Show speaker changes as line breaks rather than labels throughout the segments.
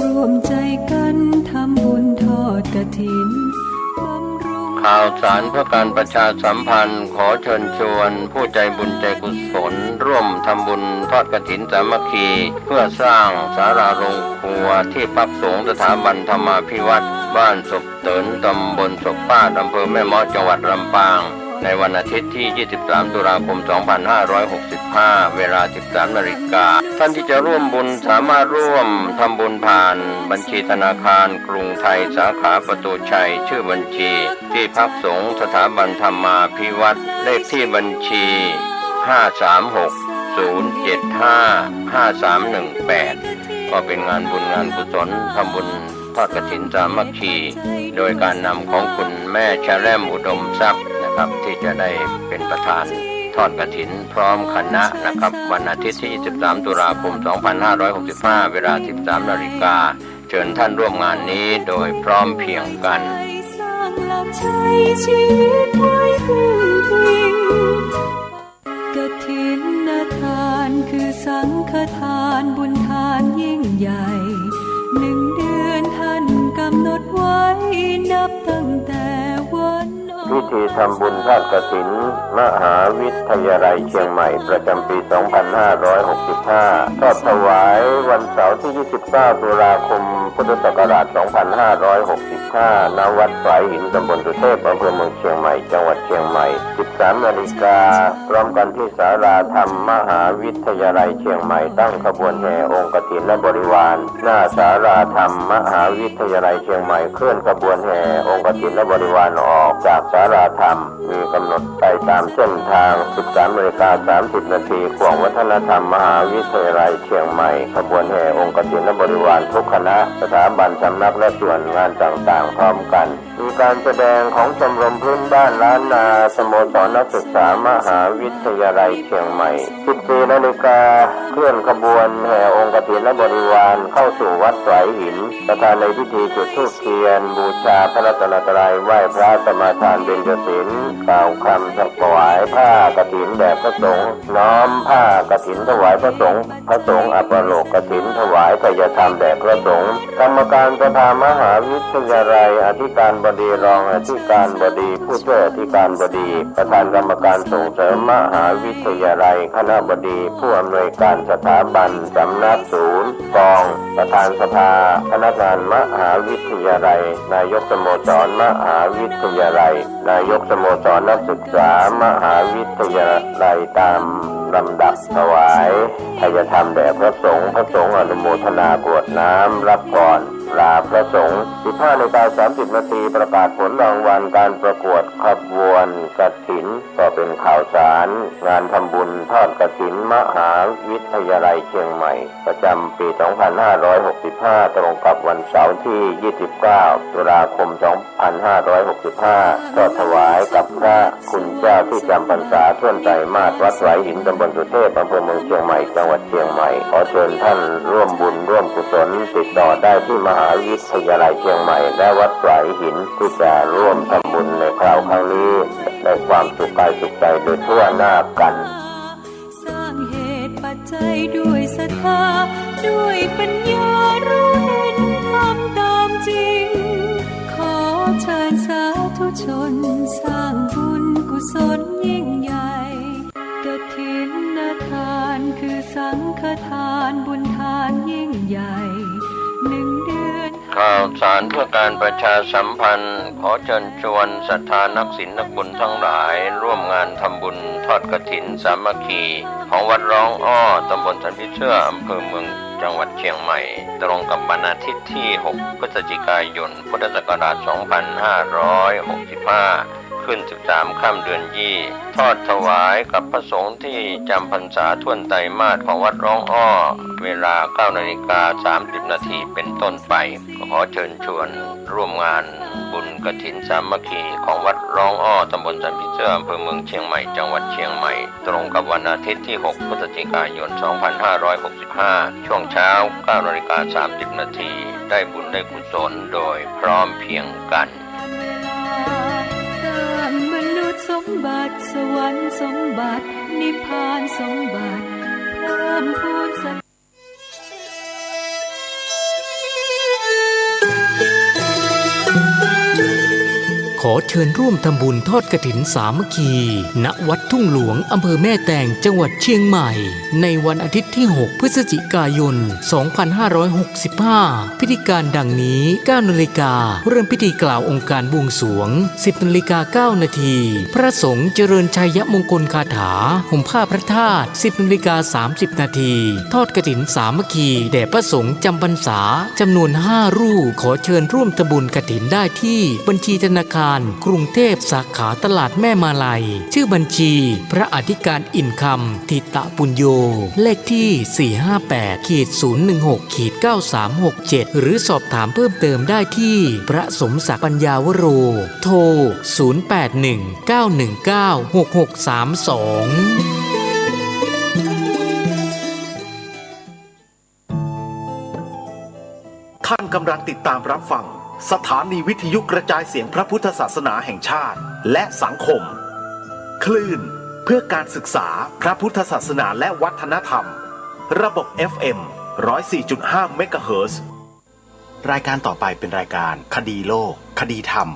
รวมใจกันทำบุญทอดกฐิน
ข่าวสารเพื่อการประชาสัมพันธ์ขอเชิญชวนผู้ใจบุญใจกุศลร่วมทำบุญทอดกฐินสามัคคีเพื่อสร้างศาลาโรงครัวที่พักสงฆ์สถาบันธรรมาภิวัตรบ้านศพเตินตำบลศพป้าอำเภอแม่เมาะจังหวัดลำปางในวันอาทิตย์ที่ 23 ตุลาคม 2565 เวลา 13 นาฬิกาท่านที่จะร่วมบุญสามารถร่วมทำบุญผ่านบัญชีธนาคารกรุงไทยสาขาประตูชัยชื่อบัญชีที่พักสงฆ์สถาบันธรรมาภิวัตรเลขที่บัญชี 536-075-5318 ก็เป็นงานบุญงานกุศลทำบุญทอดกฐินสามัคคีโดยการนำของคุณแม่ชะแลมอุดมทรัพย์นะครับที่จะได้เป็นประธานทอดกฐินพร้อมคณะนะครับวันอาทิตย์ที่ 23 ตุลาคม 2565 เวลา 13 นาฬิกาเชิญท่านร่วมงานนี้โดยพร้อมเพรียงกัน
สร้างหลักชัยชีวิตไว้พึ่งพิงกฐินทานคือสังฆทานบุญทานยิ่งใหญ่1 เดือนท่านกำหนดไว้นับตั้งแต่วัน
พิธีทำบุญทอดกฐินมหาวิทยาลัยเชียงใหม่ประจำปี 2565 ทอดถวายวันเสาร์ที่ 29 ตุลาคม พุทธศักราช 2565 ณ วัดฝายหินตำบลสุเทพอำเภอเมืองเชียงใหม่ จังหวัดเชียงใหม่ 13 นาฬิกาพร้อมกันที่ศาลาธรรมมหาวิทยาลัยเชียงใหม่ตั้งขบวนแห่องค์กฐินและบริวารหน้าศาลาธรรมมหาวิทยาลัยเชียงใหม่เคลื่อนขบวนแห่องค์กฐินและบริวารออกจากศาลาธรรมมีกำหนดไปตามเส้นทาง 13:30 น.ขวงวัฒนธรรมมหาวิทยาลัยเชียงใหม่ขบวนแห่องค์กฐินและบริวารทุกคณะสถาบันสำนักและส่วนงานต่างๆพร้อมกันมีการแสดงของชมรมพื้นบ้านล้านนาสโมสรนักศึกษามหาวิทยาลัยเชียงใหม่ 14 นาฬิกาเคลื่อนขบวนแห่องค์กฐินและบริวารเข้าสู่วัดฝายหินประธานในพิธีจุดธูปเทียนบูชาพระรัตนตรัยไหว้พระสมาทานเบญจศีลกล่าวคำถวายผ้ากฐินแด่พระสงฆ์น้อมผ้ากฐินถวายพระสงฆ์อัปโลกกฐินถวายทายธรรมแด่พระสงฆ์กรรมการสภามหาวิทยาลัยอธิการบดีรองอธิการบดีผู้ช่วยอธิการบดีประธานกรรมการส่งเสริมมหาวิทยาลัยคณบดีผู้อำนวยการสถาบันสำนักศูนย์กองประธานสภาพนักงานมหาวิทยาลัยนายกสโมสรมหาวิทยาลัยนายกสโมสรนักศึกษามหาวิทยาลัยตามลำดับถวายทายธรรมแด่พระสงฆ์อนุโมทนากรวดน้ำรับพรลาพระสงฆ์ 15:30 น.ประกาศผลรางวัลการประกวดขบวนกฐินก็เป็นข่าวสารงานทำบุญทอดกฐินมหาวิทยาลัยเชียงใหม่ประจำปี 2565 ตรงกับวันเสาร์ที่ 29 ตุลาคม 2565 ทอดถวายกับพระคุณเจ้าที่จำพรรษาท่วนไตรมาสวัดฝายหินตำบลสุเทพอำเภอเมืองเชียงใหม่จังหวัดเชียงใหม่ขอเชิญท่านร่วมบุญร่วมกุศลติดต่อได้ที่มหาวิทยาลัยเชียงใหม่และวัดฝายหินที่จะร่วมทำบุญในคราวครั้งนี้ได้ความสุขกายสุขใจโดยทั่วหน้ากัน
สร้างเหตุปัจจัยด้วยศรัทธาด้วยปัญญารู้เห็นทำตามจริงขอเชิญสาธุชนสร้างบุญกุศลยิ่งใหญ่กฐินทานคือสังฆทานบุญทานยิ่งใหญ่1 เดือน
ข่าวสารเพื่อการประชาสัมพันธ์ขอเชิญชวนศรัทธานักศีลนักบุญทั้งหลายร่วมงานทำบุญทอดกฐินสามัคคีของวัดร้องอ้อตำบลสันพิเชื่ออำเภอเมืองจังหวัดเชียงใหม่ตรงกับวันอาทิตย์ที่ 6 พฤศจิกายน พุทธศักราช 2565 ขึ้น 13 ค่ำเดือนยี่ทอดถวายกับพระสงฆ์ที่จำพรรษาท่วนไตรมาสของวัดร้องอ้อเวลา 9:30 น.เป็นต้นไปขอเชิญชวนร่วมงานบุญกฐินสามัคคีของวัดร้องอ้อตำบลสันพิเชื่ออำเภอเมืองเชียงใหม่จังหวัดเชียงใหม่ตรงกับวันอาทิตย์ที่ 6 พฤศจิกายน 2565 ช่วงเช้า 9:30 น.ได้บุญได้กุศลโดยพร้อมเพรียงกัน
มนุษย์สมบัติสวรรค์สมบัตินิพพานสมบัติเพิ่มพูน
ขอเชิญร่วมทำบุญทอดกฐินสามัคคีณวัดทุ่งหลวงอำเภอแม่แตงจังหวัดเชียงใหม่ในวันอาทิตย์ที่ 6 พฤศจิกายน 2565 พิธีการดังนี้ 9 นาฬิกาเริ่มพิธีกล่าวองค์การบวงสรวง 10 นาฬิกา 9 นาที พระสงฆ์เจริญชัยมงคลคาถาห่มผ้าพระธาตุ 10 นาฬิกา 30 นาทีทอดกฐินสามัคคีแด่พระสงฆ์จำพรรษาจำนวน 5 รูปขอเชิญร่วมทำบุญกฐินได้ที่บัญชีธนาคารกรุงเทพสาขาตลาดแม่มาลัยชื่อบัญชีพระอธิการอินคำทิตะปุญโญเลขที่ 458-016-9367 หรือสอบถามเพิ่มเติมได้ที่พระสมศักดิ์ปัญญาวโรโทร 0819196632
ท่านกำลังติดตามรับฟังสถานีวิทยุกระจายเสียงพระพุทธศาสนาแห่งชาติและสังคมคลื่นเพื่อการศึกษาพระพุทธศาสนาและวัฒนธรรมระบบ FM 104.5 เมกะเฮิรตซ์รายการต่อไปเป็นรายการคดีโลกคดีธรรม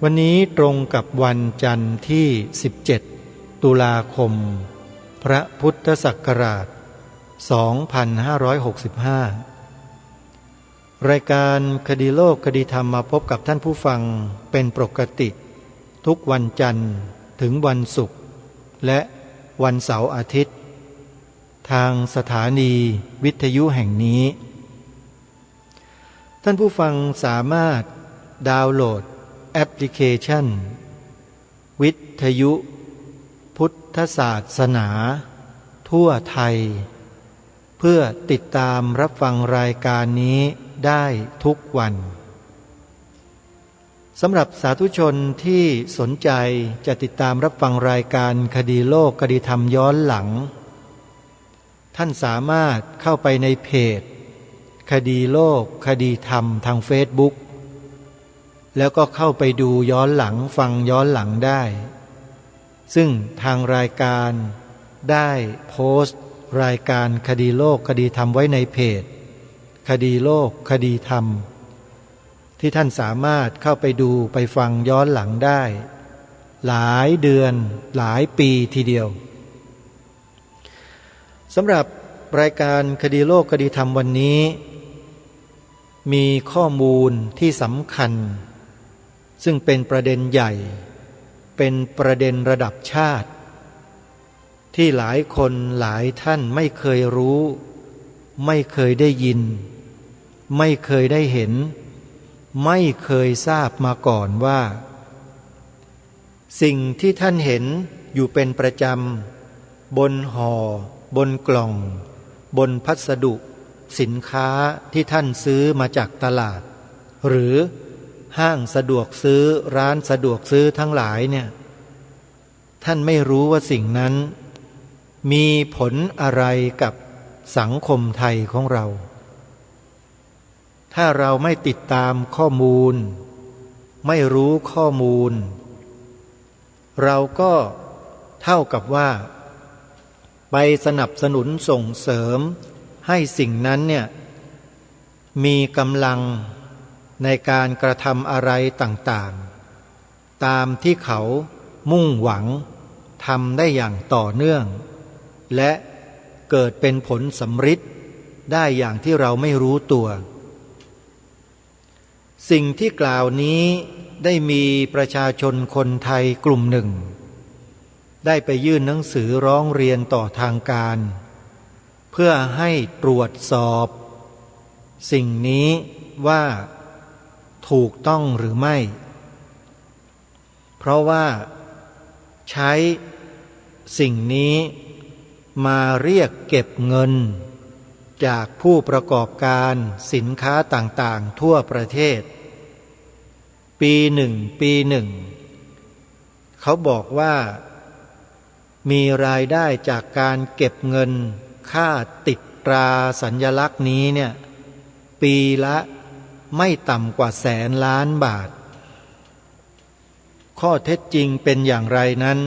วันนี้ตรงกับวันจันทร์ที่ 17 ตุลาคม พระพุทธศักราช 2565 รายการคดีโลกคดีธรรมมาพบกับท่านผู้ฟังเป็นปกติทุกวันจันทร์ถึงวันศุกร์และวันเสาร์อาทิตย์ทางสถานีวิทยุแห่งนี้ท่านผู้ฟังสามารถดาวน์โหลดแอปพลิเคชันวิทยุพุทธศาสนาทั่วไทยเพื่อติดตามรับฟังรายการนี้ได้ทุกวันสำหรับสาธุชนที่สนใจจะติดตามรับฟังรายการคดีโลกคดีธรรมย้อนหลังท่านสามารถเข้าไปในเพจคดีโลกคดีธรรมทางเฟซบุ๊กแล้วก็เข้าไปดูย้อนหลังฟังย้อนหลังได้ซึ่งทางรายการได้โพสต์รายการคดีโลกคดีธรรมไว้ในเพจคดีโลกคดีธรรมที่ท่านสามารถเข้าไปดูไปฟังย้อนหลังได้หลายเดือนหลายปีทีเดียวสำหรับรายการคดีโลกคดีธรรมวันนี้มีข้อมูลที่สำคัญซึ่งเป็นประเด็นใหญ่เป็นประเด็นระดับชาติที่หลายคนหลายท่านไม่เคยรู้ไม่เคยได้ยินไม่เคยได้เห็นไม่เคยทราบมาก่อนว่าสิ่งที่ท่านเห็นอยู่เป็นประจำบนห่อบนกล่องบนพัสดุสินค้าที่ท่านซื้อมาจากตลาดหรือห้างสะดวกซื้อร้านสะดวกซื้อทั้งหลายเนี่ยท่านไม่รู้ว่าสิ่งนั้นมีผลอะไรกับสังคมไทยของเราถ้าเราไม่ติดตามข้อมูลไม่รู้ข้อมูลเราก็เท่ากับว่าไปสนับสนุนส่งเสริมให้สิ่งนั้นเนี่ยมีกำลังในการกระทำอะไรต่างๆตามที่เขามุ่งหวัง ทำได้อย่างต่อเนื่องและเกิดเป็นผลสำฤทธิ์ได้อย่างที่เราไม่รู้ตัวสิ่งที่กล่าวนี้ได้มีประชาชนคนไทยกลุ่มหนึ่งได้ไปยื่นหนังสือร้องเรียนต่อทางการเพื่อให้ตรวจสอบสิ่งนี้ว่าถูกต้องหรือไม่เพราะว่าใช้สิ่งนี้มาเรียกเก็บเงินจากผู้ประกอบการสินค้าต่างๆทั่วประเทศปีหนึ่งเขาบอกว่ามีรายได้จากการเก็บเงินค่าติดตราสัญลักษณ์นี้เนี่ยปีละไม่ต่ำกว่า100,000,000 บาทข้อเท็จจริงเป็นอย่างไรนั้น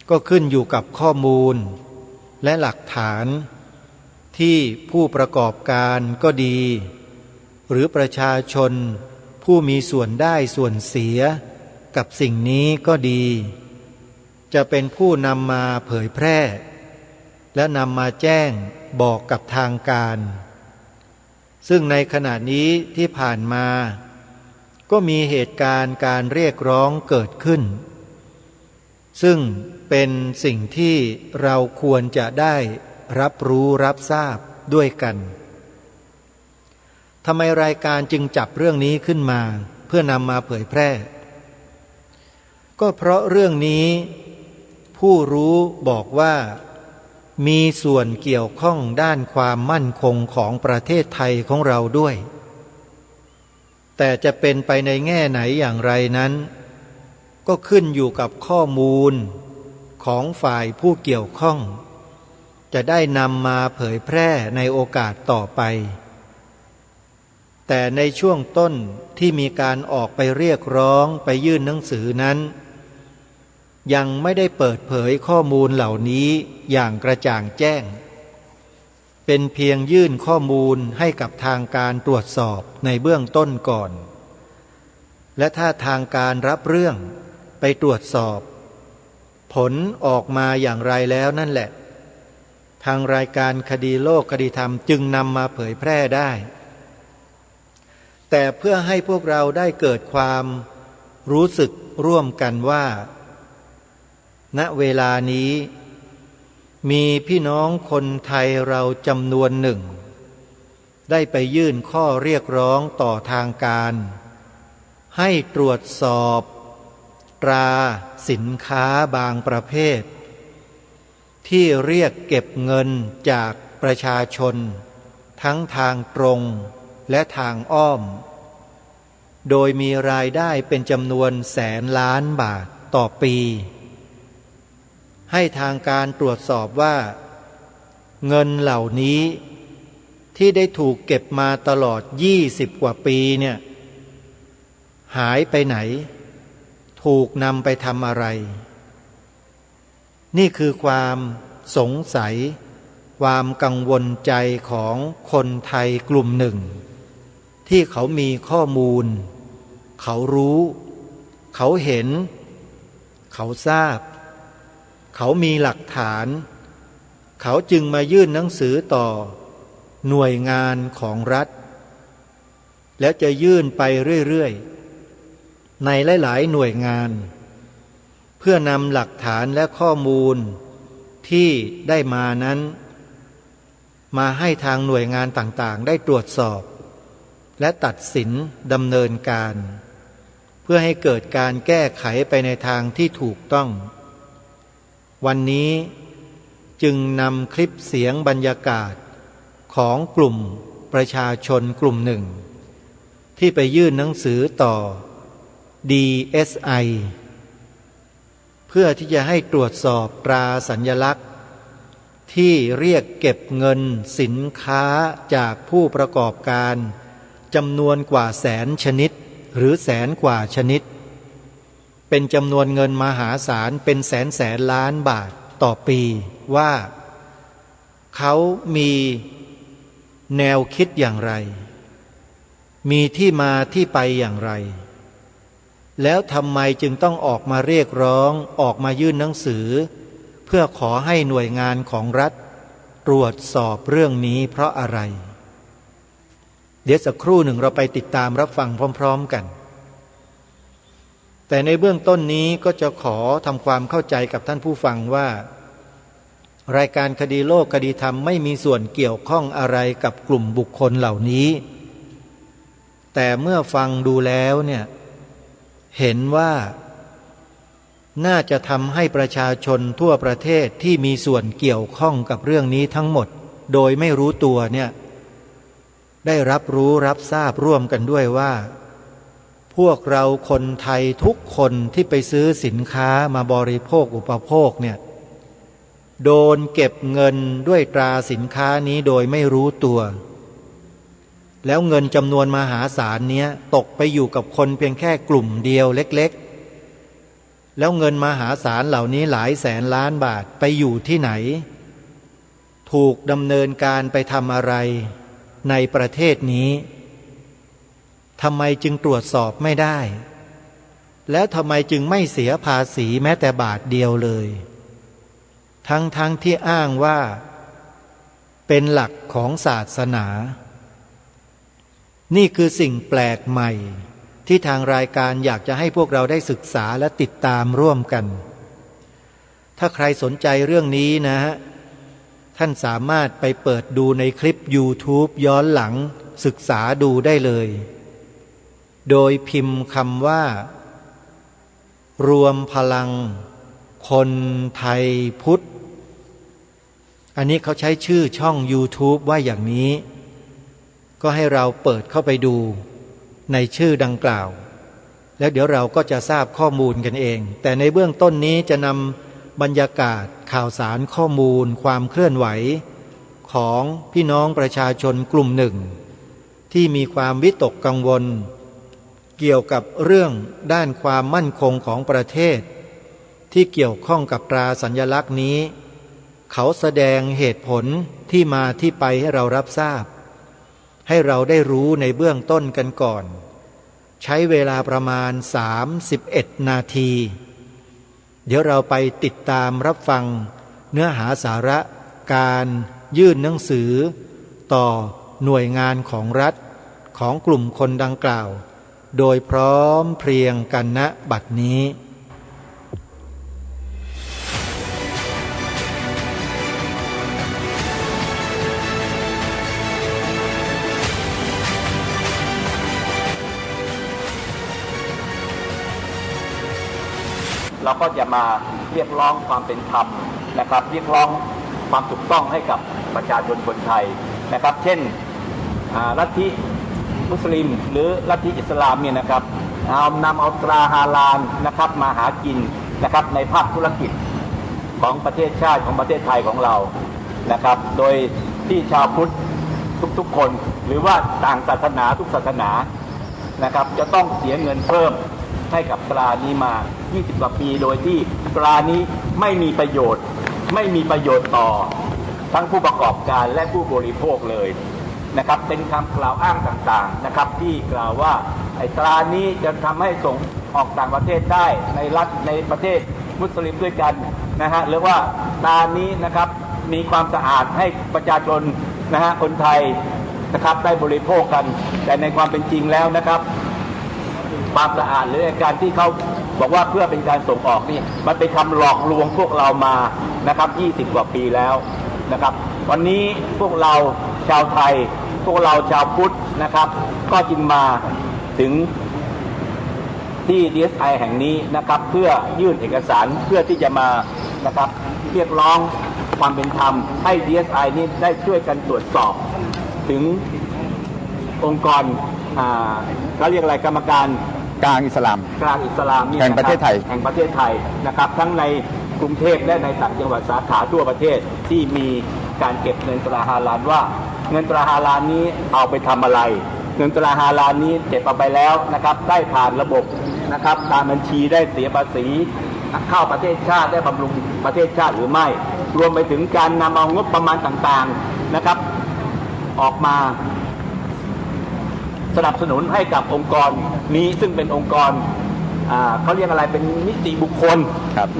ก็ขึ้นอยู่กับข้อมูลและหลักฐานที่ผู้ประกอบการก็ดีหรือประชาชนผู้มีส่วนได้ส่วนเสียกับสิ่งนี้ก็ดีจะเป็นผู้นำมาเผยแพร่และนำมาแจ้งบอกกับทางการซึ่งในขณะนี้ที่ผ่านมาก็มีเหตุการณ์การเรียกร้องเกิดขึ้นซึ่งเป็นสิ่งที่เราควรจะได้รับรู้รับทราบด้วยกันทำไมรายการจึงจับเรื่องนี้ขึ้นมาเพื่อนำมาเผยแพร่ก็เพราะเรื่องนี้ผู้รู้บอกว่ามีส่วนเกี่ยวข้องด้านความมั่นคงของประเทศไทยของเราด้วยแต่จะเป็นไปในแง่ไหนอย่างไรนั้นก็ขึ้นอยู่กับข้อมูลของฝ่ายผู้เกี่ยวข้องจะได้นำมาเผยแพร่ในโอกาสต่อไปแต่ในช่วงต้นที่มีการออกไปเรียกร้องไปยื่นหนังสือนั้นยังไม่ได้เปิดเผยข้อมูลเหล่านี้อย่างกระจ่างแจ้งเป็นเพียงยื่นข้อมูลให้กับทางการตรวจสอบในเบื้องต้นก่อนและถ้าทางการรับเรื่องไปตรวจสอบผลออกมาอย่างไรแล้วนั่นแหละทางรายการคดีโลกคดีธรรมจึงนำมาเผยแพร่ได้แต่เพื่อให้พวกเราได้เกิดความรู้สึกร่วมกันว่าณเวลานี้มีพี่น้องคนไทยเราจำนวนหนึ่งได้ไปยื่นข้อเรียกร้องต่อทางการให้ตรวจสอบตราสินค้าบางประเภทที่เรียกเก็บเงินจากประชาชนทั้งทางตรงและทางอ้อมโดยมีรายได้เป็นจำนวน100,000,000 บาทต่อปีให้ทางการตรวจสอบว่าเงินเหล่านี้ที่ได้ถูกเก็บมาตลอด20 กว่าปีเนี่ยหายไปไหนถูกนำไปทำอะไรนี่คือความสงสัยความกังวลใจของคนไทยกลุ่มหนึ่งที่เขามีข้อมูลเขารู้เขาเห็นเขาทราบเขามีหลักฐานเขาจึงมายื่นหนังสือต่อหน่วยงานของรัฐและจะยื่นไปเรื่อยๆในหลายๆหน่วยงานเพื่อนำหลักฐานและข้อมูลที่ได้มานั้นมาให้ทางหน่วยงานต่างๆได้ตรวจสอบและตัดสินดำเนินการเพื่อให้เกิดการแก้ไขไปในทางที่ถูกต้องวันนี้จึงนำคลิปเสียงบรรยากาศของกลุ่มประชาชนกลุ่มหนึ่งที่ไปยื่นหนังสือต่อ DSI เพื่อที่จะให้ตรวจสอบตราสัญลักษณ์ที่เรียกเก็บเงินสินค้าจากผู้ประกอบการจำนวนกว่า100,000 ชนิดหรือ100,000 กว่าชนิดเป็นจำนวนเงินมหาศาลเป็น100,000,000,000 บาทต่อปีว่าเขามีแนวคิดอย่างไรมีที่มาที่ไปอย่างไร แล้วทำไมจึงต้องออกมาเรียกร้องออกมายื่นหนังสือเพื่อขอให้หน่วยงานของรัฐตรวจสอบเรื่องนี้เพราะอะไรเดี๋ยวสักครู่หนึ่งเราไปติดตามรับฟังพร้อมๆกันแต่ในเบื้องต้นนี้ก็จะขอทำความเข้าใจกับท่านผู้ฟังว่ารายการคดีโลกคดีธรรมไม่มีส่วนเกี่ยวข้องอะไรกับกลุ่มบุคคลเหล่านี้แต่เมื่อฟังดูแล้วเนี่ยเห็นว่าน่าจะทำให้ประชาชนทั่วประเทศที่มีส่วนเกี่ยวข้องกับเรื่องนี้ทั้งหมดโดยไม่รู้ตัวเนี่ยได้รับรู้รับทราบร่วมกันด้วยว่าพวกเราคนไทยทุกคนที่ไปซื้อสินค้ามาบริโภคอุปโภคเนี่ยโดนเก็บเงินด้วยตราสินค้านี้โดยไม่รู้ตัวแล้วเงินจำนวนมหาศาลเนี้ยตกไปอยู่กับคนเพียงแค่กลุ่มเดียวเล็กๆแล้วเงินมหาศาลเหล่านี้หลายแสนล้านบาทไปอยู่ที่ไหนถูกดำเนินการไปทำอะไรในประเทศนี้ทำไมจึงตรวจสอบไม่ได้แล้วทำไมจึงไม่เสียภาษีแม้แต่บาทเดียวเลยทั้งที่อ้างว่าเป็นหลักของศาสนานี่คือสิ่งแปลกใหม่ที่ทางรายการอยากจะให้พวกเราได้ศึกษาและติดตามร่วมกันถ้าใครสนใจเรื่องนี้นะท่านสามารถไปเปิดดูในคลิป YouTube ย้อนหลังศึกษาดูได้เลยโดยพิมพ์คำว่ารวมพลังคนไทยพุทธอันนี้เขาใช้ชื่อช่อง YouTube ว่าอย่างนี้ก็ให้เราเปิดเข้าไปดูในชื่อดังกล่าวแล้วเดี๋ยวเราก็จะทราบข้อมูลกันเองแต่ในเบื้องต้นนี้จะนำบรรยากาศข่าวสารข้อมูลความเคลื่อนไหวของพี่น้องประชาชนกลุ่มหนึ่งที่มีความวิตกกังวลเกี่ยวกับเรื่องด้านความมั่นคงของประเทศที่เกี่ยวข้องกับตราสัญลักษณ์นี้เขาแสดงเหตุผลที่มาที่ไปให้เรารับทราบให้เราได้รู้ในเบื้องต้นกันก่อนใช้เวลาประมาณ31 นาทีเดี๋ยวเราไปติดตามรับฟังเนื้อหาสาระการยื่นหนังสือต่อหน่วยงานของรัฐของกลุ่มคนดังกล่าวโดยพร้อมเพรียงกันณบัดนี้
เราก็จะมาเรียกร้องความเป็นธรรมนะครับเรียกร้องความถูกต้องให้กับประชาชนคนไทยนะครับเช่นลัทธิมุสลิมหรือลัทธิอิสลามเนี่ยนะครับนำเอาตราฮาลาลนะครับมาหากินนะครับในภาคธุรกิจของประเทศชาติของประเทศไทยของเรานะครับโดยที่ชาวพุทธทุกๆคนหรือว่าต่างศาสนาทุกศาสนานะครับจะต้องเสียเงินเพิ่มให้กับตรานี้มา20 กว่าปีโดยที่ตรานี้ไม่มีประโยชน์ต่อทั้งผู้ประกอบการและผู้บริโภคเลยนะครับเป็นคำกล่าวอ้างต่างๆนะครับที่กล่าวว่าไอ้ตรานี้จะทำให้ส่งออกต่างประเทศได้ในประเทศมุสลิมด้วยกันนะฮะหรือว่าตรานี้นะครับมีความสะอาดให้ประชาชนนะฮะคนไทยนะครับได้บริโภคกันแต่ในความเป็นจริงแล้วนะครับความสะอาดหรือการที่เขาบอกว่าเพื่อเป็นการส่งออกนี่มันเป็นคำหลอกลวงพวกเรามานะครับ20 กว่าปีแล้วนะครับวันนี้พวกเราชาวไทยพวกเราชาวพุทธนะครับก็จึงมาถึงที่ DSI แห่งนี้นะครับเพื่อยื่นเอกสารเพื่อที่จะมานะครับเรียกร้องความเป็นธรรมให้ DSI นี้ได้ช่วยกันตรวจสอบถึงองค์กรเขาเรียกอะไรกรรมการ
กลางอิสลามแห่งประเทศไทย
นะครับทั้งในกรุงเทพและในต่างจังหวัดสาขาทั่วประเทศที่มีการเก็บเงินตราฮาลาลว่าเงินตราฮาลาลนี้เอาไปทำอะไรเงินตราฮาลาลนี้เก็บเอาไปแล้วนะครับได้ผ่านระบบนะครับการบัญชีได้เสียภาษีเข้าประเทศชาติได้บำรุงประเทศชาติหรือไม่รวมไปถึงการนำเอางบประมาณต่างๆนะครับออกมาสนับสนุนให้กับองค์กรนี้ซึ่งเป็นองค์กร เขาเรียกอะไรเป็นนิติบุคคล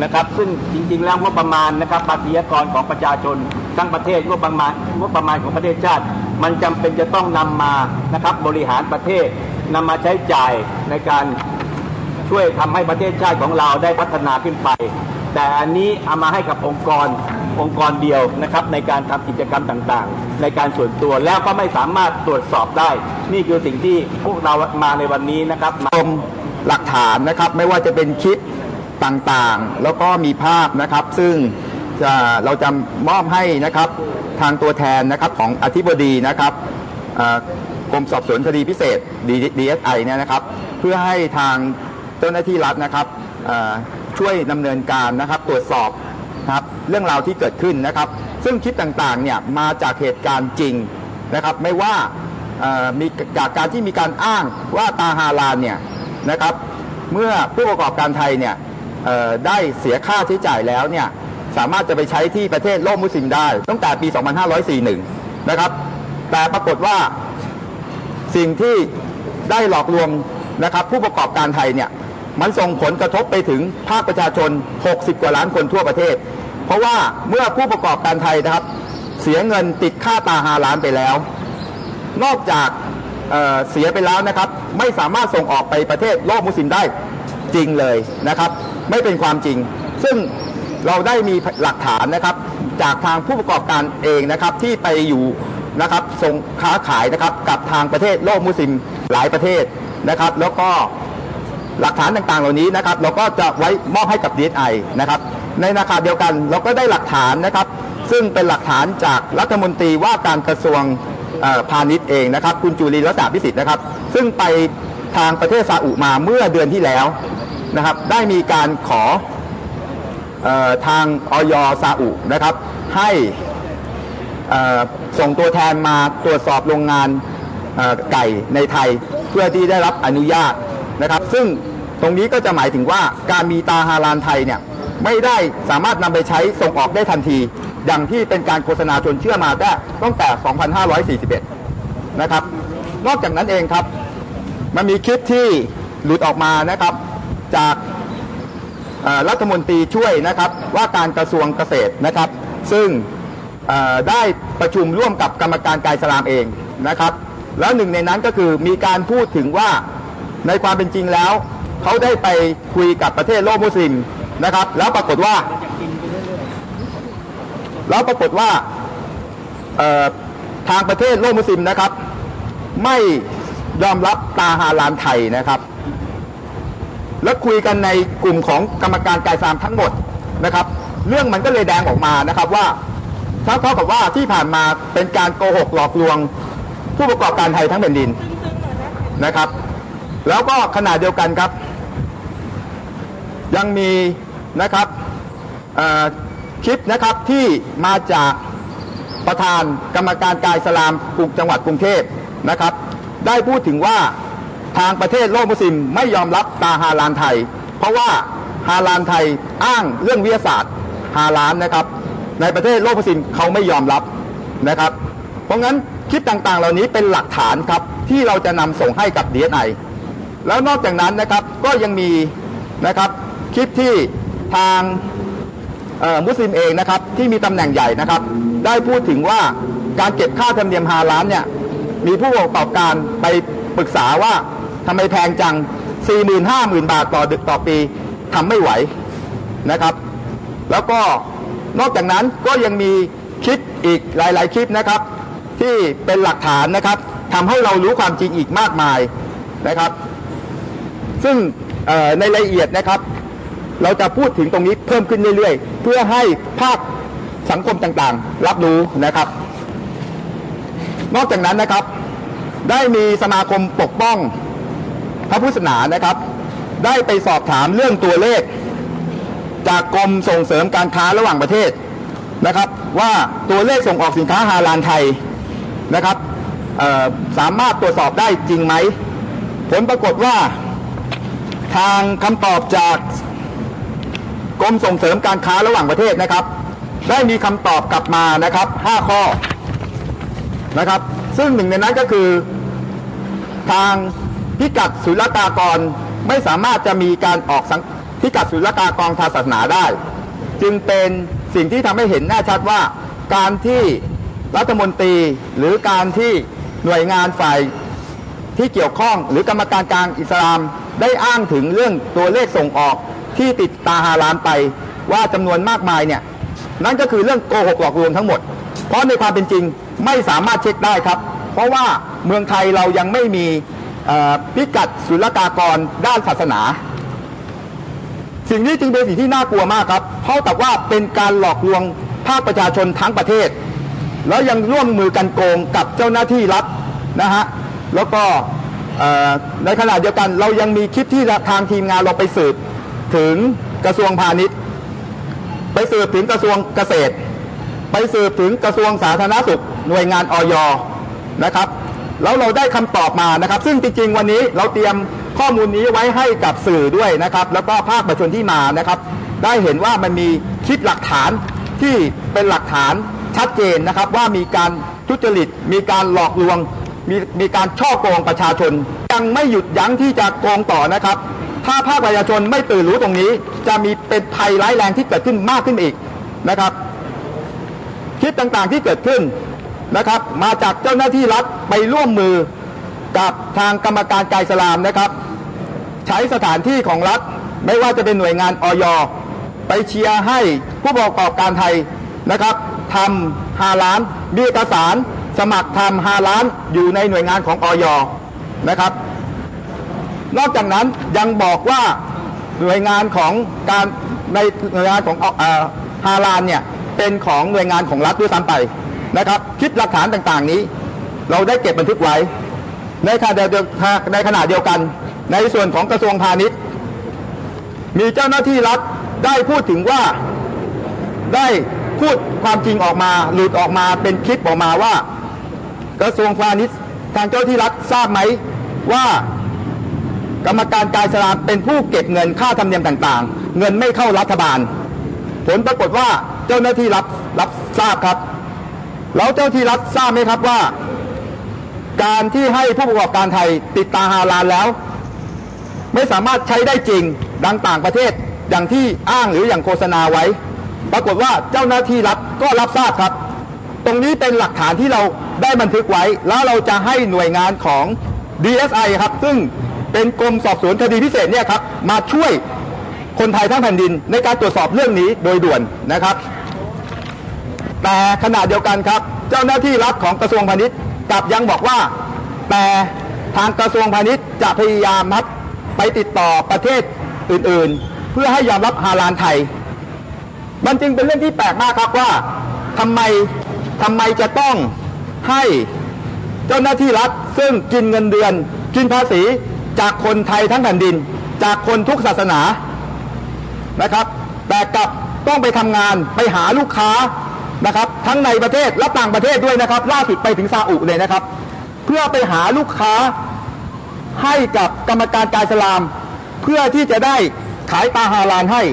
นะครับซึ่งจริงๆแล้วงบประมาณนะครับภาษีกรของประชาชนทั้งประเทศงบประมาณของประเทศชาติมันจำเป็นจะต้องนำมานะครับบริหารประเทศนำมาใช้จ่ายในการช่วยทำให้ประเทศชาติของเราได้พัฒนาขึ้นไปแต่อันนี้เอามาให้กับองค์กรเดียวนะครับในการทำกิจกรรมต่างๆในการส่วนตัวแล้วก็ไม่สามารถตรวจสอบได้นี่คือสิ่งที่พวกเรามาในวันนี้นะครับ
หลักฐานนะครับไม่ว่าจะเป็นคลิปต่างๆแล้วก็มีภาพนะครับซึ่งเราจะมอบให้นะครับทางตัวแทนนะครับของอธิบดีนะครับกรมสอบสวนคดีพิเศษ DSI เนี่ยนะครับเพื่อให้ทางเจ้าหน้าที่รัฐนะครับช่วยดำเนินการนะครับตรวจสอบนะครับเรื่องราวที่เกิดขึ้นนะครับซึ่งคลิปต่างๆเนี่ยมาจากเหตุการณ์จริงนะครับไม่ว่ามีจากการที่มีการอ้างว่าตาฮาลาลเนี่ยนะครับเมื่อผู้ประกอบการไทยเนี่ยได้เสียค่าใช้จ่ายแล้วเนี่ยสามารถจะไปใช้ที่ประเทศโลกมุสลิมได้ตั้งแต่ปี 2541 นะครับแต่ปรากฏว่าสิ่งที่ได้หลอกลวงนะครับผู้ประกอบการไทยเนี่ยมันส่งผลกระทบไปถึงภาคประชาชน60 กว่าล้านคนทั่วประเทศเพราะว่าเมื่อผู้ประกอบการไทยนะครับเสียเงินติดค่าตาฮาลาลไปแล้วนอกจากเสียไปแล้วนะครับไม่สามารถส่งออกไปประเทศโลกมุสลิมได้จริงเลยนะครับไม่เป็นความจริงซึ่งเราได้มีหลักฐานนะครับจากทางผู้ประกอบการเองนะครับที่ไปอยู่นะครับส่งค้าขายนะครับกับทางประเทศโลกมุสลิมหลายประเทศนะครับแล้วก็หลักฐานต่างๆเหล่านี้นะครับเราก็จะไว้มอบให้กับ DSI นะครับในขณะเดียวกันเราก็ได้หลักฐานนะครับซึ่งเป็นหลักฐานจากรัฐมนตรีว่าการกระทรวงพาณิชย์เองนะครับคุณจุลินลักษณะวิสิทธิ์นะครับซึ่งไปทางประเทศซาอุมาเมื่อเดือนที่แล้วนะครับได้มีการขอทางอย.ซาอุนะครับให้ส่งตัวแทนมาตรวจสอบโรงงานไก่ในไทยเพื่อที่ได้รับอนุญาตนะครับซึ่งตรงนี้ก็จะหมายถึงว่าการมีตาฮาลาลไทยเนี่ยไม่ได้สามารถนำไปใช้ส่งออกได้ทันทีอย่างที่เป็นการโฆษณาชวนเชื่อมาตั้งแต่ 2541 นะครับนอกจากนั้นเองครับมันมีคลิปที่หลุดออกมานะครับจากรัฐมนตรีช่วยนะครับว่าการกระทรวงเกษตรนะครับซึ่งได้ประชุมร่วมกับกรรมการกายอิสลามเองนะครับแล้วหนึ่งในนั้นก็คือมีการพูดถึงว่าในความเป็นจริงแล้วเขาได้ไปคุยกับประเทศโลกมุสลิมนะครับแล้วปรากฏว่าทางประเทศโลกมุสลิมนะครับไม่ยอมรับตาฮาลาลไทยนะครับและคุยกันในกลุ่มของกรรมการกายอิสลามทั้งหมดนะครับเรื่องมันก็เลยแดงออกมานะครับว่าเท่ากับว่าที่ผ่านมาเป็นการโกหกหลอกลวงผู้ประกอบการไทยทั้งแผ่นดินนะครับแล้วก็ขณะเดียวกันครับยังมีนะครับคลิปนะครับที่มาจากประธานกรรมการกายอิสลามจังหวัดกรุงเทพนะครับได้พูดถึงว่าทางประเทศโลกมุสลิมไม่ยอมรับตาฮาลาลไทยเพราะว่าฮาลาลไทยอ้างเรื่องวิทยาศาสตร์ฮาลาลนะครับในประเทศโลกมุสลิมเขาไม่ยอมรับนะครับเพราะงั้นคลิปต่างๆเหล่านี้เป็นหลักฐานครับที่เราจะนำส่งให้กับ DSI แล้วนอกจากนั้นนะครับก็ยังมีนะครับคลิปที่ทางมุสลิมเองนะครับที่มีตำแหน่งใหญ่นะครับได้พูดถึงว่าการเก็บค่าธรรมเนียมฮาลาลเนี่ยมีผู้ประกอบการไปปรึกษาว่าทำไมแพงจัง 40,000-50,000 บาทต่อปีทำไม่ไหวนะครับแล้วก็นอกจากนั้นก็ยังมีคลิปอีกหลายๆคลิปนะครับที่เป็นหลักฐานนะครับทำให้เรารู้ความจริงอีกมากมายนะครับซึ่งในรายละเอียดนะครับเราจะพูดถึงตรงนี้เพิ่มขึ้นเรื่อยๆเพื่อให้ภาคสังคมต่างๆรับรู้นะครับนอกจากนั้นนะครับได้มีสมาคมปกป้องพระพุทธศาสนานะครับได้ไปสอบถามเรื่องตัวเลขจากกรมส่งเสริมการค้าระหว่างประเทศนะครับว่าตัวเลขส่งออกสินค้าฮาลาลไทยนะครับสามารถตรวจสอบได้จริงไหมผลปรากฏว่าทางคำตอบจากกรมส่งเสริมการค้าระหว่างประเทศนะครับได้มีคำตอบกลับมานะครับ5ข้อนะครับซึ่งหนึ่งในนั้นก็คือทางพิกัดศุลกากร ไม่สามารถจะมีการออกพิกัดศุลกากรทางศาสนาได้จึงเป็นสิ่งที่ทำให้เห็นแน่ชัดว่าการที่รัฐมนตรีหรือการที่หน่วยงานฝ่ายที่เกี่ยวข้องหรือกรรมการกลางอิสลามได้อ้างถึงเรื่องตัวเลขส่งออกที่ติดตาฮาลาลไปว่าจำนวนมากมายเนี่ยนั่นก็คือเรื่องโกหกหลอกลวงทั้งหมดเพราะในความเป็นจริงไม่สามารถเช็คได้ครับเพราะว่าเมืองไทยเรายังไม่มีพิกัดศุลกากรด้านศาสนาสิ่งนี้จึงเป็นสิ่งที่น่ากลัวมากครับเพราะแต่ว่าเป็นการหลอกลวงภาคประชาชนทั้งประเทศแล้วยังร่วมมือกันโกงกับเจ้าหน้าที่รัฐนะฮะแล้วก็ในขณะเดียวกันเรายังมีคลิปที่ทางทีมงานเราไปสืบถึงกระทรวงพาณิชย์ไปสืบถึงกระทรวงเกษตรไปสืบถึงกระทรวงสาธารณสุขหน่วยงานอย.นะครับแล้วเราได้คำตอบมานะครับซึ่งจริงๆวันนี้เราเตรียมข้อมูลนี้ไว้ให้กับสื่อด้วยนะครับแล้วก็ภาคประชาชนที่มานะครับได้เห็นว่ามันมีคลิปหลักฐานที่เป็นหลักฐานชัดเจนนะครับว่ามีการทุจริตมีการหลอกลวงมีการช่อโกงประชาชนยังไม่หยุดยั้งที่จะโกงต่อนะครับถ้าภาคประชาชนไม่ตื่นรู้ตรงนี้จะมีเป็นภัยร้ายแรงที่เกิดขึ้นมากขึ้นอีกนะครับคลิปต่างๆที่เกิดขึ้นนะครับมาจากเจ้าหน้าที่รัฐไปร่วมมือกับทางกรรมการกลางอิสลามนะครับใช้สถานที่ของรัฐไม่ว่าจะเป็นหน่วยงานอย.ไปเชียร์ให้ผู้ประกอบการไทยนะครับทำฮาลาลมีเอกสารสมัครทำฮาลาลอยู่ในหน่วยงานของอย.นะครับนอกจากนั้นยังบอกว่าหน่วยงานของการในหน่วยงานของฮาลาลเนี่ยเป็นของหน่วยงานของรัฐด้วยซ้ำไปนะครับคลิปหลักฐานต่างๆนี้เราได้เก็บบันทึกไว้ในขณะเดียวกันในส่วนของกระทรวงพาณิชย์มีเจ้าหน้าที่รัฐได้พูดถึงว่าได้พูดความจริงออกมาหลุดออกมาเป็นคลิปออกมาว่ากระทรวงพาณิชย์ทางเจ้าที่รัฐทราบไหมว่ากรรมการกลางอิสลามเป็นผู้เก็บเงินค่าธรรมเนียมต่างๆเงินไม่เข้ารัฐบาลผลปรากฏว่าเจ้าหน้าที่รับทราบครับแล้วเจ้าที่รัฐทราบไหมครับว่าการที่ให้ผู้ประกอบการไทยติดตาฮาลาลแล้วไม่สามารถใช้ได้จริงดังต่างประเทศอย่างที่อ้างหรืออย่างโฆษณาไว้ปรากฏว่าเจ้าหน้าที่รัฐก็รับทราบครับตรงนี้เป็นหลักฐานที่เราได้บันทึกไว้แล้วเราจะให้หน่วยงานของ DSI ครับซึ่งเป็นกรมสอบสวนคดีพิเศษเนี่ยครับมาช่วยคนไทยทั้งแผ่นดินในการตรวจสอบเรื่องนี้โดยด่วนนะครับแต่ขณะเดียวกันครับเจ้าหน้าที่รัฐของกระทรวงพาณิชย์กลับยังบอกว่าแต่ทางกระทรวงพาณิชย์จะพยายามครับไปติดต่อประเทศอื่นๆเพื่อให้ยอมรับฮาลาลไทยมันจึงเป็นเรื่องที่แปลกมากครับว่าทำไมจะต้องให้เจ้าหน้าที่รัฐซึ่งกินเงินเดือนกินภาษีจากคนไทยทั้งแผ่นดินจากคนทุกศาสนานะครับแต่กลับต้องไปทำงานไปหาลูกค้านะครับทั้งในประเทศและต่างประเทศด้วยนะครับล่าสุดไปถึงซาอุเลยนะครับเพื่อไปหาลูกค้าให้กับกรรมการกลางอิสลามเพื่อที่จะได้ขายตาฮาลาลให้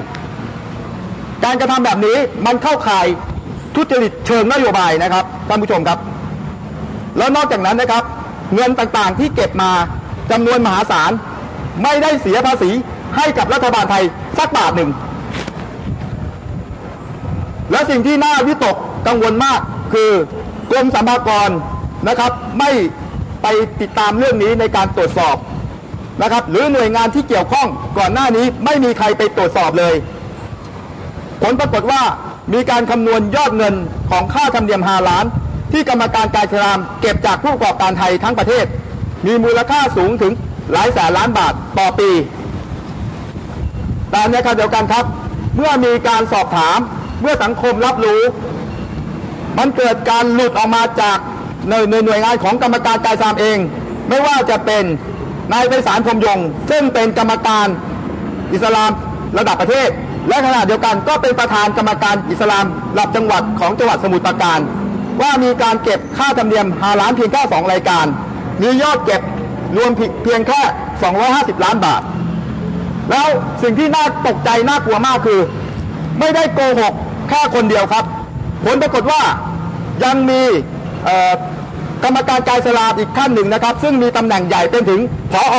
การกระทำแบบนี้มันเข้าข่ายทุจริตเชิงนโยบายนะครับท่านผู้ชมครับแล้วนอกจากนั้นนะครับเงินต่างๆที่เก็บมาจำนวนมหาศาลไม่ได้เสียภาษีให้กับรัฐบาลไทยสักบาทหนึ่งและสิ่งที่น่าวิตกกังวลมากคือกรมสรรพากรนะครับไม่ไปติดตามเรื่องนี้ในการตรวจสอบนะครับหรือหน่วยงานที่เกี่ยวข้องก่อนหน้านี้ไม่มีใครไปตรวจสอบเลยผลปรากฏว่ามีการคำนวณยอดเงินของค่าธรรมเนียมฮาลาลที่กรรมการกลางอิสลามเก็บจากผู้ประกอบการไทยทั้งประเทศมีมูลค่าสูงถึงหลายแสนล้านบาทต่อปีแต่ในขณะเดียวกันครับเมื่อมีการสอบถามเมื่อสังคมรับรู้มันเกิดการหลุดออกมาจากในหน่วยงานของกรรมการกลางอิสลามเองไม่ว่าจะเป็นนายไพศาลพรหมยงค์ซึ่งเป็นกรรมการอิสลามระดับประเทศและขณะเดียวกันก็เป็นประธานกรรมการอิสลามระดับจังหวัดของจังหวัดสมุทรปราการว่ามีการเก็บค่าธรรมเนียมฮาลาลเพียงแค่2รายการมียอดเก็บรวมเพียงแค่250ล้านบาทแล้วสิ่งที่น่าตกใจน่ากลัวมากคือไม่ได้โกหกแค่คนเดียวครับผลปรากฏว่ายังมีกรรมการกลางอิสลามอีกท่านหนึ่งนะครับซึ่งมีตำแหน่งใหญ่เป็นถึงผอ.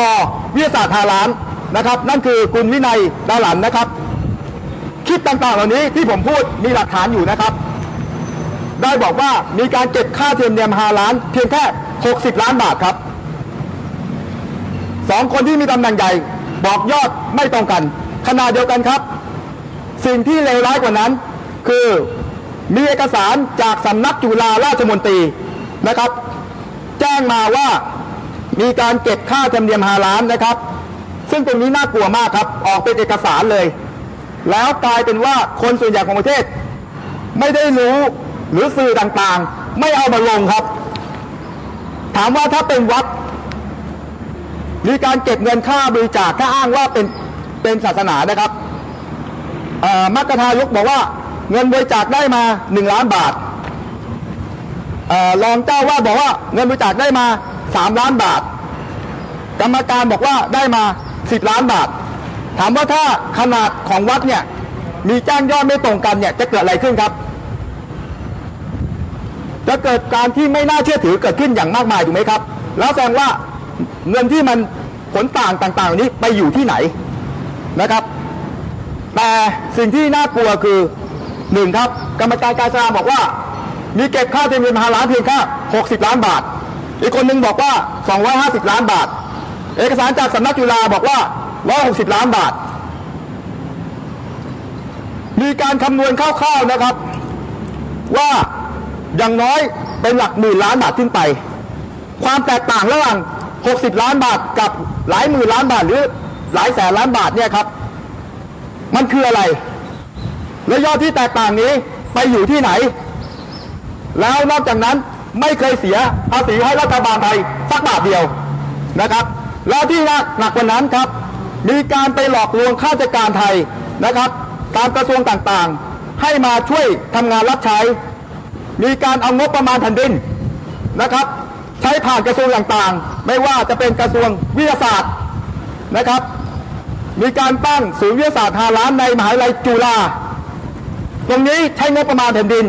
วิทยาศาสตร์ฮาลาล นะครับ นั่นคือคุณวินัยดาหลันนะครับคลิปต่างๆเหล่านี้ที่ผมพูดมีหลักฐานอยู่นะครับได้บอกว่ามีการเก็บค่าเทอมเนียม5 ล้านเพียงแค่60 ล้านบาทครับ2 คนที่มีตำแหน่งใหญ่บอกยอดไม่ตรงกันขณะเดียวกันครับสิ่งที่เลวร้ายกว่านั้นคือมีเอกสารจากสำนักจุฬาราชมนตรีนะครับแจ้งมาว่ามีการเก็บค่าธรรมเนียม5 ล้านนะครับซึ่งตรงนี้น่ากลัวมากครับออกเป็นเอกสารเลยแล้วกลายเป็นว่าคนส่วนใหญ่ของประเทศไม่ได้รู้หรือสื่อต่างๆไม่เอามาลงครับถามว่าถ้าเป็นวัดมีการเก็บเงินค่าบริจาคถ้าอ้างว่าเป็นศาสนานะครับมัคคทายกบอกว่าเงินบริจาคได้มา1 ล้านบาทรองเจ้าว่าบอกว่าเงินบริจาคได้มา3 ล้านบาทกรรมการบอกว่าได้มา10 ล้านบาทถามว่าถ้าขนาดของวัดเนี่ยมีแจ้งยอดไม่ตรงกันเนี่ยจะเกิดอะไรขึ้นครับจะเกิดการที่ไม่น่าเชื่อถือเกิดขึ้นอย่างมากมายถูกไหมครับแล้วแสดงว่าเงินที่มันผลต่างๆนี้ไปอยู่ที่ไหนนะครับแต่สิ่งที่น่ากลัวคือ1ครับกรรมการการศึกษาบอกว่ามีเก็บค่าธรรมเนียม5 ล้านเพียงแค่60 ล้านบาทอีกคนนึงบอกว่า250 ล้านบาทเอกสารจากสำนักจุฬาบอกว่า160 ล้านบาทมีการคำนวณคร่าวๆนะครับว่าอย่างน้อยเป็นหลักหมื่นล้านบาทขึ้นไปความแตกต่างระหว่าง60 ล้านบาทกับหลายหมื่นล้านบาทหรือหลายแสนล้านบาทเนี่ยครับมันคืออะไรและยอดที่แตกต่างนี้ไปอยู่ที่ไหนแล้วนอกจากนั้นไม่เคยเสียภาษีให้รัฐบาลไทยสักบาทเดียวนะครับแล้วที่หนักกว่านั้นครับมีการไปหลอกลวงข้าราชการไทยนะครับตามกระทรวงต่างๆให้มาช่วยทำงานรับใช้มีการเอางบประมาณแผ่นดินนะครับใช้ผ่านกระทรวงต่างๆไม่ว่าจะเป็นกระทรวงวิทยาศาสตร์นะครับมีการตั้งศูนย์วิทยาศาสตร์5 ล้านในมหาวิทยาลัยจุฬาตรงนี้ใช้งบประมาณแผ่นดิน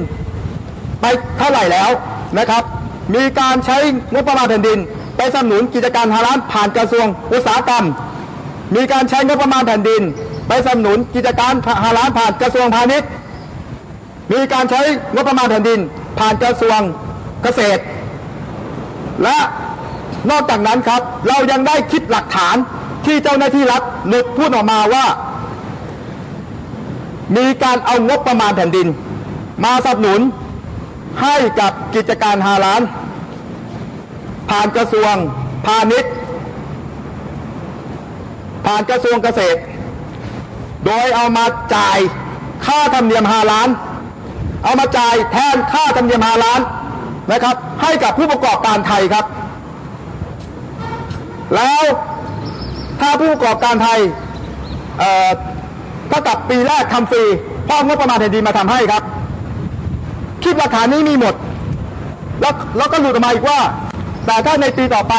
ไปเท่าไหร่แล้วนะครับมีการใช้งบประมาณแผ่นดินไปสนับสนุนกิจการ5 ล้านผ่านกระทรวงอุตสาหกรรมมีการใช้งบประมาณแผ่นดินไปสนับสนุนกิจการ5 ล้านผ่านกระทรวงพาณิชย์มีการใช้งบประมาณแผ่นดินผ่านกระทรวงเกษตรและนอกจากนั้นครับเรายังได้คลิปหลักฐานที่เจ้าหน้าที่รัฐหลุดพูดออกมาว่ามีการเอางบประมาณแผ่นดินมาสนับสนุนให้กับกิจการ5 ล้านผ่านกระทรวงพาณิชย์ผ่านกระทรวงเกษตรโดยเอามาจ่ายค่าธรรมเนียม5 ล้านเอามาจ่ายแทนค่าธรรมเนียม5 ล้านนะครับให้กับผู้ประกอบการไทยครับแล้วถ้าผู้ประกอบการไทยเท่ากับปีแรกทำฟรีเพราะงบประมาณแผ่นดินมาทำให้ครับคลิปหลักฐานนี้มีหมดแล้วก็หลุดออกมาอีกว่าแต่ถ้าในปีต่อไป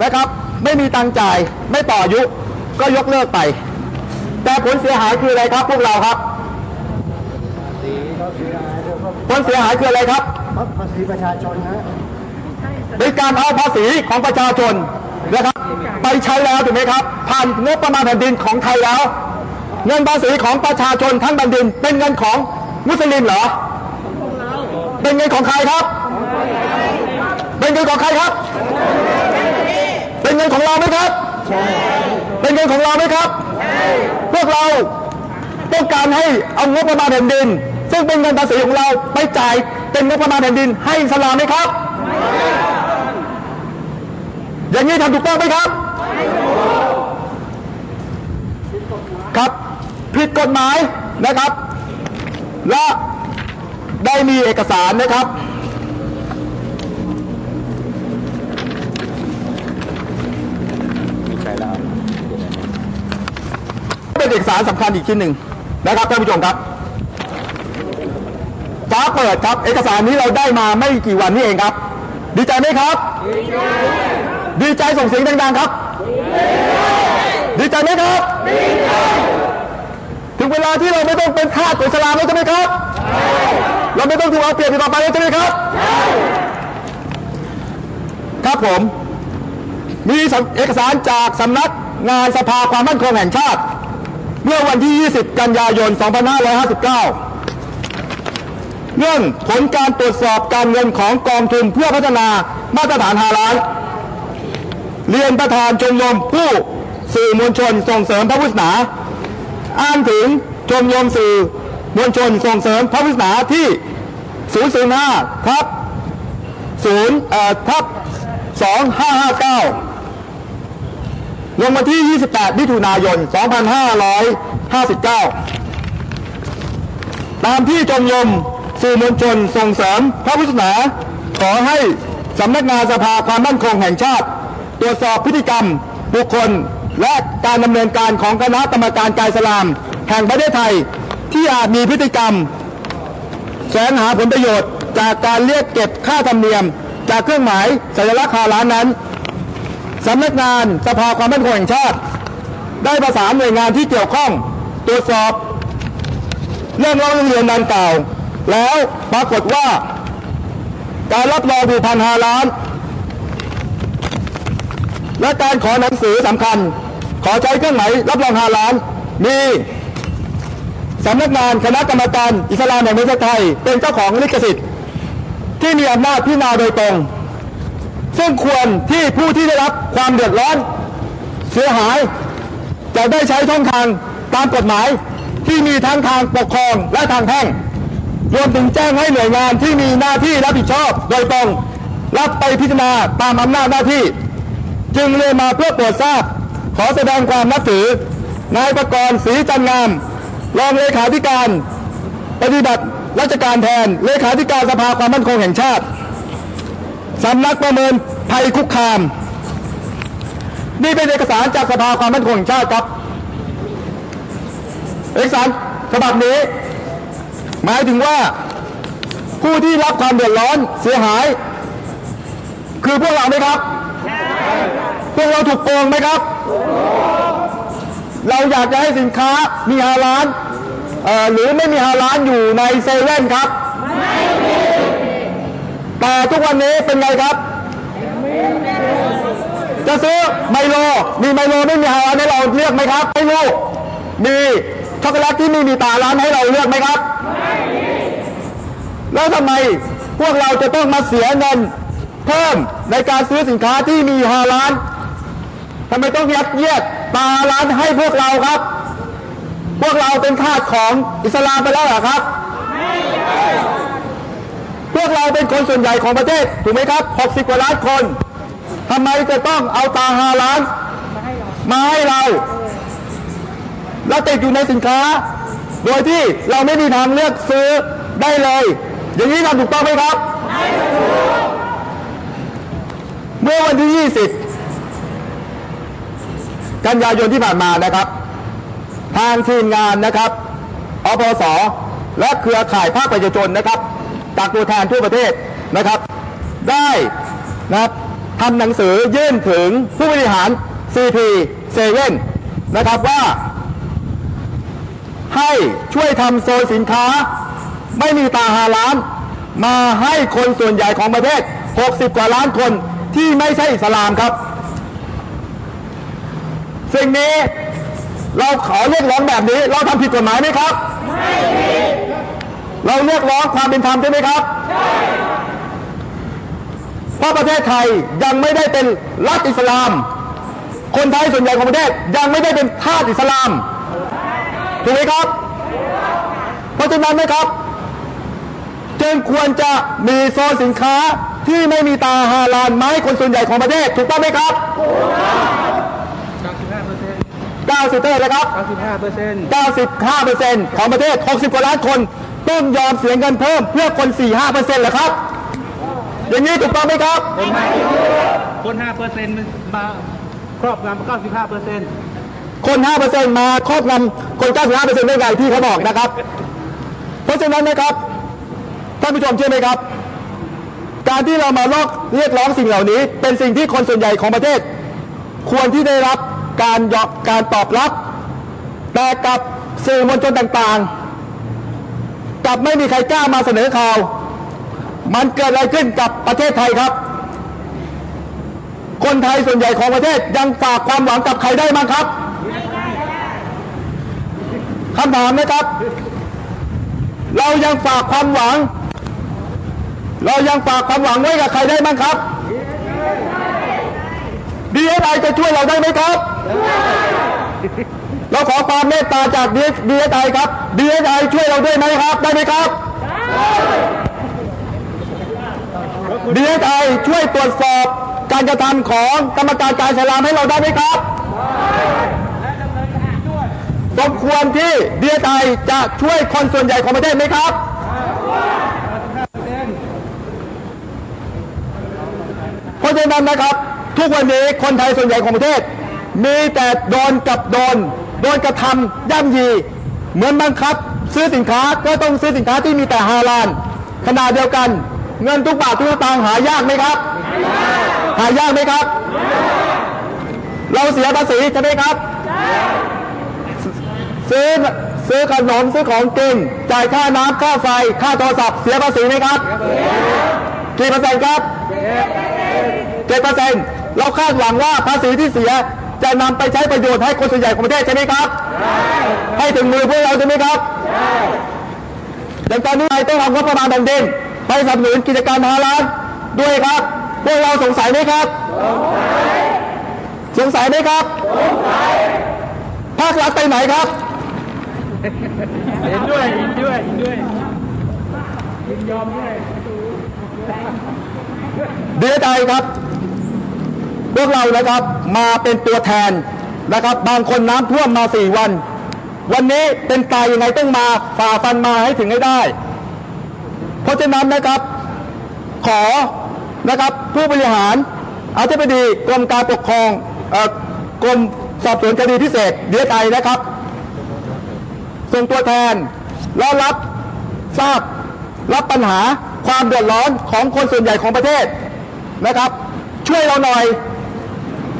นะครับไม่มีตังจ่ายไม่ต่ออายุก็ยกเลิกไปแต่ผลเสียหายคืออะไรครับพวกเราครับผลเสียหายคืออะไรครับภาษีประชาชนนะเป็นการเอาภาษีของประชาชนนะครับไปใช้แล้วถูกไหมครับผ่านงบประมาณแผ่นดินของไทยแล้วเงินภาษีของประชาชนทั้งแผ่นดินเป็นเงินของมุสลิมเหรอเป็นเงินของใครครับเป็นเงินของใครครับเป็นเงินของเราไหมครับเป็นเงินของเราไหมครับพวกเราต้องการให้เอางบประมาณแผ่นดินซึ่งเป็นเงินภาษีของเราไปจ่ายเป็นงบประมาณแผ่นดินให้อิสลามไหมครับอย่างนี้ทำถูกต้องไหมครับครับผิดกฎหมายนะครับและได้มีเอกสารนะครับเป็นเอกสารสำคัญอีกชิ้นหนึ่งนะครับท่านผู้ชมครับฟ้าเปิดครับเอกสารนี้เราได้มาไม่กี่วันนี้เองครับดีใจไหมครับดีใจส่งเสียงดังๆครับดีใจไหมครับถึงเวลาที่เราไม่ต้องเป็นทาสของอิสลามแล้วใช่ไหมครับเราไม่ต้องถูกเอาเปรียบอีกต่อไปแล้วใช่ไหมครับครับผมมีเอกสารจากสำนัก งานสภาความมั่นคงแห่งชาติเมื่อวันที่ 20 กันยายน 2559 เรื่องผลการตรวจสอบการเงินของกองทุนเพื่อพัฒนามาตรฐานฮาลาลเรียนประธานชมรมผู้สื่อมวลชนส่งเสริมพระพุทธศาสนาอ้างถึงชมรมสื่อมวลชนส่งเสริมพระพุทธศาสนาที่ 005/2559 ลงวันที่ 28 มิถุนายน 2559 ตามที่ชมรมสื่อมวลชนส่งเสริมพระพุทธศาสนาขอให้สำนักงานสภาความมั่นคงแห่งชาติตรวจสอบพฤติกรรมบุคคลและการดำเนินการของคณะกรรมการการอิสลามแห่งประเทศไทยที่อาจมีพฤติกรรมแสวงหาผลประโยชน์จากการเรียกเก็บค่าธรรมเนียมจากเครื่องหมายสัญลักษณ์ฮาลาลนั้นสำนักงานสภาความมั่นคงแห่งชาติได้ประสานหน่วยงานที่เกี่ยวข้องตรวจสอบเรื่องร้องเรียนดังกล่าวแล้วปรากฏว่าการรับรองผลิตภัณฑ์ฮาลาลและการขอหนังสือสำคัญขอใช้เครื่องหมายรับรองฮาลาลมีสำนักงานคณะกรรมการอิสลามแห่งประเทศไทยเป็นเจ้าของลิขสิทธิ์ที่มีอำนาจพิจารณาโดยตรงซึ่งควรที่ผู้ที่ได้รับความเดือดร้อนเสียหายจะได้ใช้ช่องทางตามกฎหมายที่มีทั้งทางปกครองและทางแพ่งรวมถึงแจ้งให้หน่วยงานที่มีหน้าที่รับผิดชอบโดยตรงรับไปพิจารณาตามอำนาจหน้าที่จึงเรียนมาเพื่อโปรดทราบขอแสดงความนับถือนายประกรณ์ศรีจันทร์งามรองเลขาธิการปฏิบัติราชการแทนเลขาธิการสภาความมั่นคงแห่งชาติสำนักประเมินภัยคุกคามนี่เป็นเอกสารจากสภาความมั่นคงแห่งชาติครับเอกสารฉบับนี้หมายถึงว่าผู้ที่รับความเดือดร้อนเสียหายคือพวกเราไหมครับพวกเราถูกโกงไหมครับเราอยากจะให้สินค้ามีฮาลาลหรือไม่มีฮาลาลอยู่ในเซเว่นครับไม่มีแต่ทุกวันนี้เป็นไงครับจะซื้อไมโลมีไมโลไม่มีฮาลาลให้เราเลือกไหมครับไม่รู้มีช็อกโกแลตที่ไม่มีตาร้านให้เราเลือกไหมครับไม่มีแล้วทำไมพวกเราจะต้องมาเสียเงินเพิ่มในการซื้อสินค้าที่มีฮาลาลทำไมต้องยัดเยียดตาร้านให้พวกเราครับพวกเราเป็นทาสของอิสลามไปแล้วเหรอครับไม่ใช่พวกเราเป็นคนส่วนใหญ่ของประเทศถูกไหมครับ60 กว่าล้านคนทำไมจะต้องเอาตาฮาลาลมาให้เราแล้วติดอยู่ในสินค้าโดยที่เราไม่มีทางเลือกซื้อได้เลยอย่างนี้ทำถูกต้องไหมครับไม่ถูกเมื่อวันที่ 20 กันยายนที่ผ่านมานะครับทางทีมงานนะครับอปส.และเครือข่ายภาคประชาชนนะครับจากตัวแทนทั่วประเทศนะครับได้นะครับทำหนังสือยื่นถึงผู้บริหาร CP7 นะครับว่าให้ช่วยทำโซนสินค้าไม่มีตาฮาลาลมาให้คนส่วนใหญ่ของประเทศ60 กว่าล้านคนที่ไม่ใช่อิสลามครับสิ่งนี้เราขอเรียกร้องแบบนี้เราทำผิดกฎหมายไหมครับไม่ผิดเราเรียกร้องความเป็นธรรมใช่ไหมครับใช่เพราะประเทศไทยยังไม่ได้เป็นรัฐอิสลามคนไทยส่วนใหญ่ของประเทศยังไม่ได้เป็นทาสอิสลามถูกไหมครับเพราะฉะนั้นนะครับจึงควรจะมีโซนสินค้าที่ไม่มีตาฮาลาลมาให้คนส่วนใหญ่ของประเทศถูกต้องไหมครับ90%เลยครับ 95% ของประเทศ60 กว่าล้านคนต้องยอมเสียเงินเพิ่มเพื่อคน 4-5% เหรอครับอย่างนี้ถูกต้องไหมครับ
คน 5% มาครอบงำ 95%
คน 5% มาครอบงำคน 95% ได้ไงที่เขาบอกนะครับเพราะฉะนั้นนะครับท่านผู้ชมเชื่อไหมครับการที่เรามาเรียกร้องสิ่งเหล่านี้เป็นสิ่งที่คนส่วนใหญ่ของประเทศควรที่ได้รับการตอบรับแต่กับสื่อมวลชนต่างๆกับไม่มีใครกล้ามาเสนอข่าวมันเกิดอะไรขึ้นกับประเทศไทยครับ คนไทยส่วนใหญ่ของประเทศยังฝากความหวังกับใครได้มั้งครับคำถามนะครับ เรายังฝากความหวังไว้กับใครได้มั้งครับ DSI จะช่วยเราได้ไหมครับ เราขอความเมตตาจาก DSI ครับ DSI ช่วยเราได้ไหมครับได้ไหมครับ DSI ช่วยตรวจสอบการกระทำของกรรมการการอิสลามให้เราได้ไหมครับสมควรที่ DSI จะช่วยคนส่วนใหญ่ของประเทศไหมครับเพราะฉะนั้นนะครับทุกวันนี้คนไทยส่วนใหญ่ของประเทศมีแต่โดนกระทำย่ำยีเหมือนบังคับซื้อสินค้าก็ต้องซื้อสินค้าที่มีแต่ฮาลาลขณะเดียวกันเงินทุกบาททุกสตางค์หายากไหมครับหายากไหมครับเราเสียภาษีใช่ไหมครับซื้อขนมซื้อของกินจ่ายค่าน้ำค่าไฟค่าโทรศัพท์เสียภาษีไหมครับกี่เปอร์เซ็นต์ครับ7%เราคาดหวังว่าภาษีที่เสียจะนำไปใช้ประโยชน์ให้คนส่วนใหญ่ของประเทศใช่ไหมครับให้ถึงมือพวกเราใช่ไหมครับอย่างตอนนี้ต้องเอางบประมาณแผ่นดินไปสนับสนุนกิจการฮาลาลด้วยครับพวกเราสงสัยไหมครับสงสัยไหมครับภาครัฐไปไหนครับ
เห็นด้วยยินยอมด้วย
DSI ครับพวกเรานะครับมาเป็นตัวแทนนะครับบางคนน้ำท่วมมา4 วันนี้เป็นตายยังไงต้องมาฝ่าฟันมาให้ถึงให้ได้เพราะฉะนั้นนะครับขอนะครับผู้บริหารอธิบดีกรมการปกครองกรมสอบสวนคดีพิเศษ DSI นะครับส่งตัวแทนแล้วรับปัญหาความเดือดร้อนของคนส่วนใหญ่ของประเทศนะครับช่วยเราหน่อย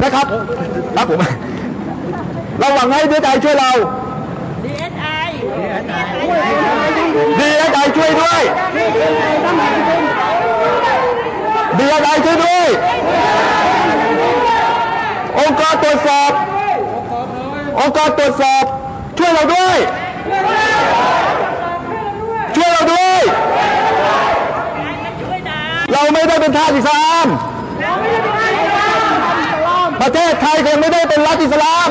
นะครับครับผมเราหวังให้DSIช่วยเราDSIช่วยด้วยDSIช่วยด้วยองค์กรตรวจสอบช่วยเราด้วยเราไม่ได้เป็นทาสอิสลามประเทศไทยคงไม่ได้เป็นรัฐอิสลาม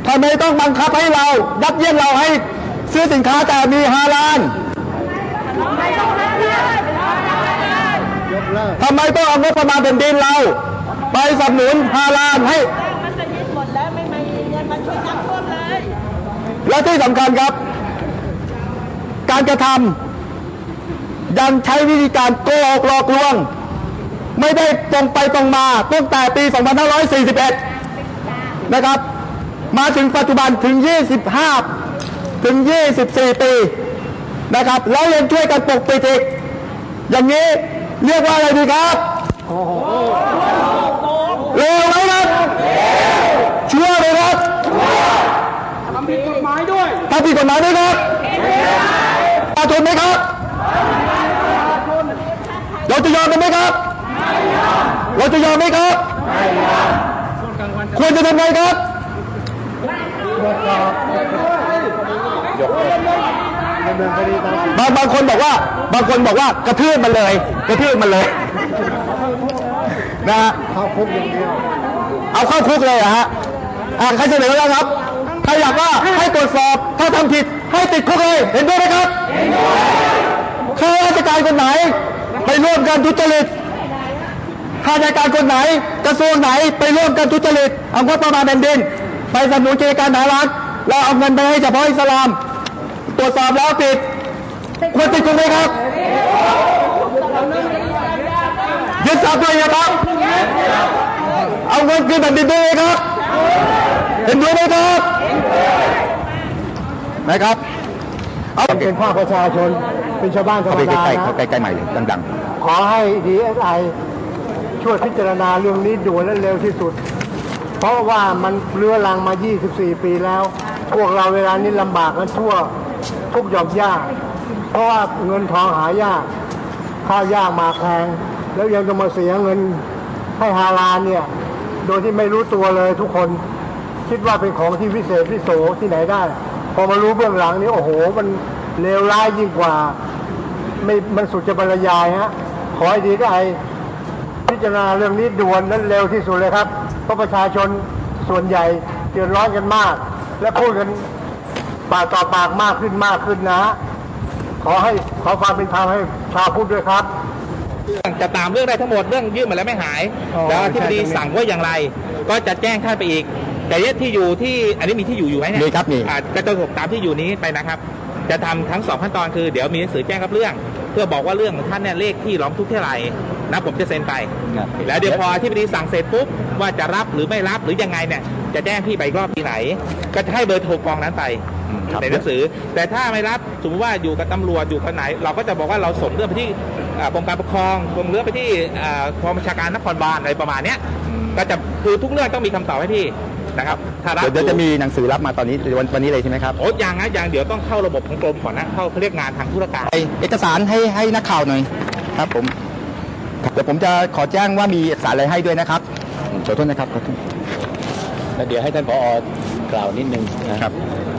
ทำไมต้องบังคับให้เรายัดเยียดเราให้ซื้อสินค้าแต่มีฮาลาลทำไมต้องเอางบประมาณแผ่นดินเราไปสนับสนุนฮาลาลให้และที่สำคัญครับการกระทำยังใช้วิธีการโกหกหลอกลวงไม่ได้ตรงไปตรงมาตั้งแต่ปี 2541 นะครับมาถึงปัจจุบันถึง 24 ปีนะครับแล้วยังช่วยกันปกปิดอีกอย่างนี้เรียกว่าอะไรดีครับเลวไหมครับชั่วไหมครับทำผิดกฎหมายด้วยทำผิดกฎหมายไหมครับประชาชนไหมครับเราจะยอมไหมครับเราจะยอมไหมครับควรจะทำไงครับบางคนบอกว่ากระทืบมันเลยนะฮะเข้าคุกอย่างเดียวเอาเข้าคุกเลยฮะใครเสนอแล้วครับใครอยากว่าให้ตรวจสอบถ้าทำผิดให้ติดคุกเลยเห็นด้วยไหมครับข้าราชการคนไหนไปร่วมกันทุจริตข้าราชการคนไหนกระทรวงไหนไปร่วมกันทุจริตเอางบประมาณแผ่นดินไปสนับสนุนกิจการฮาลาลเราเอาเงินไปให้เฉพาะอิสลามตรวจสอบแล้วผิดควรติดคุกไหมครับยึดทรัพย์ด้วยนะครับเอาเงินคืนแผ่นดินด้วยครับเห็นด้วยไหมครับนะครับเอาเป็นภาคประชาชนเป็นชาวบ้านธรรมดาเข้าใกล้ๆใหม่เลยดังๆขอให้ DSI ช่วยพิจารณาเรื่องนี้ด่วนและเร็วที่สุดเพราะว่ามันเรื้อรังมา24 ปีแล้วพวกเราเวลานี้ลำบากกันทั่วทุกหย่อมย่าเพราะว่าเงินทองหายากข้าวยากหมากแพง
แล้วยังจะมาเสียเงินให้ฮาลาลเนี่ยโดยที่ไม่รู้ตัวเลยทุกคนคิดว่าเป็นของที่วิเศษวิโสที่ไหนได้พอมารู้เบื้องหลังนี่โอ้โหมันเลวร้ายยิ่งกว่าไม่มันสุดจะบรรยายฮะขอให้ดีก็ไอพิจารณาเรื่องนี้ด่วนนั้นเร็วที่สุดเลยครับเพราะประชาชนส่วนใหญ่เดือดร้อนกันมากและพูดกันปากต่อปากมากขึ้นนะขอความเป็นธรรมให้ชาวพุทธด้วยครับ
จะตามเรื่องได้ทั้งหมดเรื่องยื่นมาแล้วไม่หายแล้วที่พอดีสั่งว่าอย่างไร ก็จะแจ้งท่านไปอีกแต่ที่อยู่ที่อันนี้มีที่อยู่ไหมเนี่ย
มีครับมี
ก็จะตามที่อยู่นี้ไปนะครับจะทำทั้ง2ขั้นตอนคือเดี๋ยวมีหนังสือแจ้งรับเรื่องเพื่อบอกว่าเรื่องของท่านเนี่ยเลขที่ร้องทุกข์เท่าไหร่นะผมจะเซ็นไปแล้วเดี๋ยวพอที่พอดีสั่งเสร็จปุ๊บว่าจะรับหรือไม่รับหรือยังไงเนี่ยจะแจ้งพี่ไปอีกรอบที่ไหนก็จะให้เบอร์โทรกองนั้นไปในหนังสือแต่ถ้าไม่รับสมมติว่าอยู่กับตำรวจอยู่คนไหนเราก็จะบอกว่าเราส่งเรื่องไปที่กรมการปกครองส่งเรื่องไปที่กองบัญชาการนครบาลอะไรประมาณนี้ก็จะคือทุกเรื่องต้องมีคำตอบให้พี่นะครับถ้ารับ
เดี๋ยวจะมีหนังสือรับมาตอนนี้วันนี้เลยใช่ไหมครับ
โอ้ยังนะยังเดี๋ยวต้องเข้าระบบของกรมก่อนนะเข้าเรียกงานทางธุรการ
เอกสารให้นักข่าวหน่อยครับผมเดี๋ยวผมจะขอแจ้งว่ามีเอกสารอะไรให้ด้วยนะครับขอโทษนะครับขอโทษ
แล้วเดี๋ยวให้ท่านผอกล่าวนิดนึงนะครับ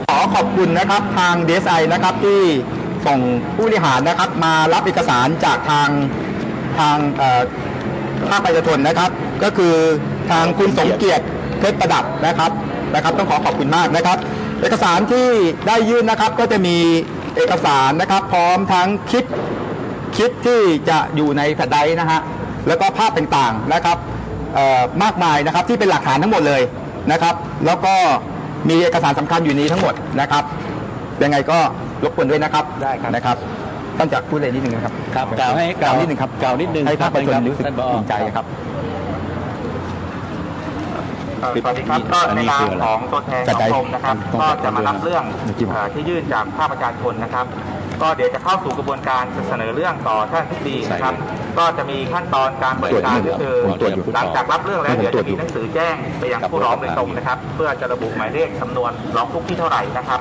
ขอขอบคุณนะครับทาง DSI นะครับที่ส่งผู้บริหารนะครับมารับเอกสารจากทางภาคประชาชนนะครับก็คือทางคุณสมเกียรติเพชรประดับนะครับต้องขอบคุณมากนะครับเอกสารที่ได้ยื่นนะครับก็จะมีเอกสารนะครับพร้อมทั้งคลิปที่จะอยู่ในแผ่นไดรฟ์นะฮะแล้วก็ภาพต่างๆนะครับมากมายนะครับที่เป็นหลักฐานทั้งหมดเลยนะครับแล้วก็มีเอกสารสำคัญอยู่นี้ทั้งหมดนะครับยังไงก็รบกวนด้วยนะครับ
ได้ครับ
นะครับต้องจากพูดเลยนิดนึงนะครับ
กล่าว
นิดนึงครับ
กล่าวนิดนึง
ให้ภาคประชาชนรู้สึกภูมิใจครับ
สวัสดีครับก็ในนามของตัวแทนของกรมนะครับก็จะมารับเรื่องที่ยื่นจากภาคประชาชนนะครับก็เดี๋ยวจะเข้าสู่กระบวนการเสนอเรื่องต่อท่านทิบดีนะครับก็จะมีขั้นตอนการบริการก็คือหลังจากรับเรื่องแล้วเดี๋ยวจะมีหนังสือแจ้งไปยังผู้ร้องโดยตรงนะครับเพื่อจะระบุหมายเลขสำนวนร้องทุกข์ที่เท่าไหร่นะครับ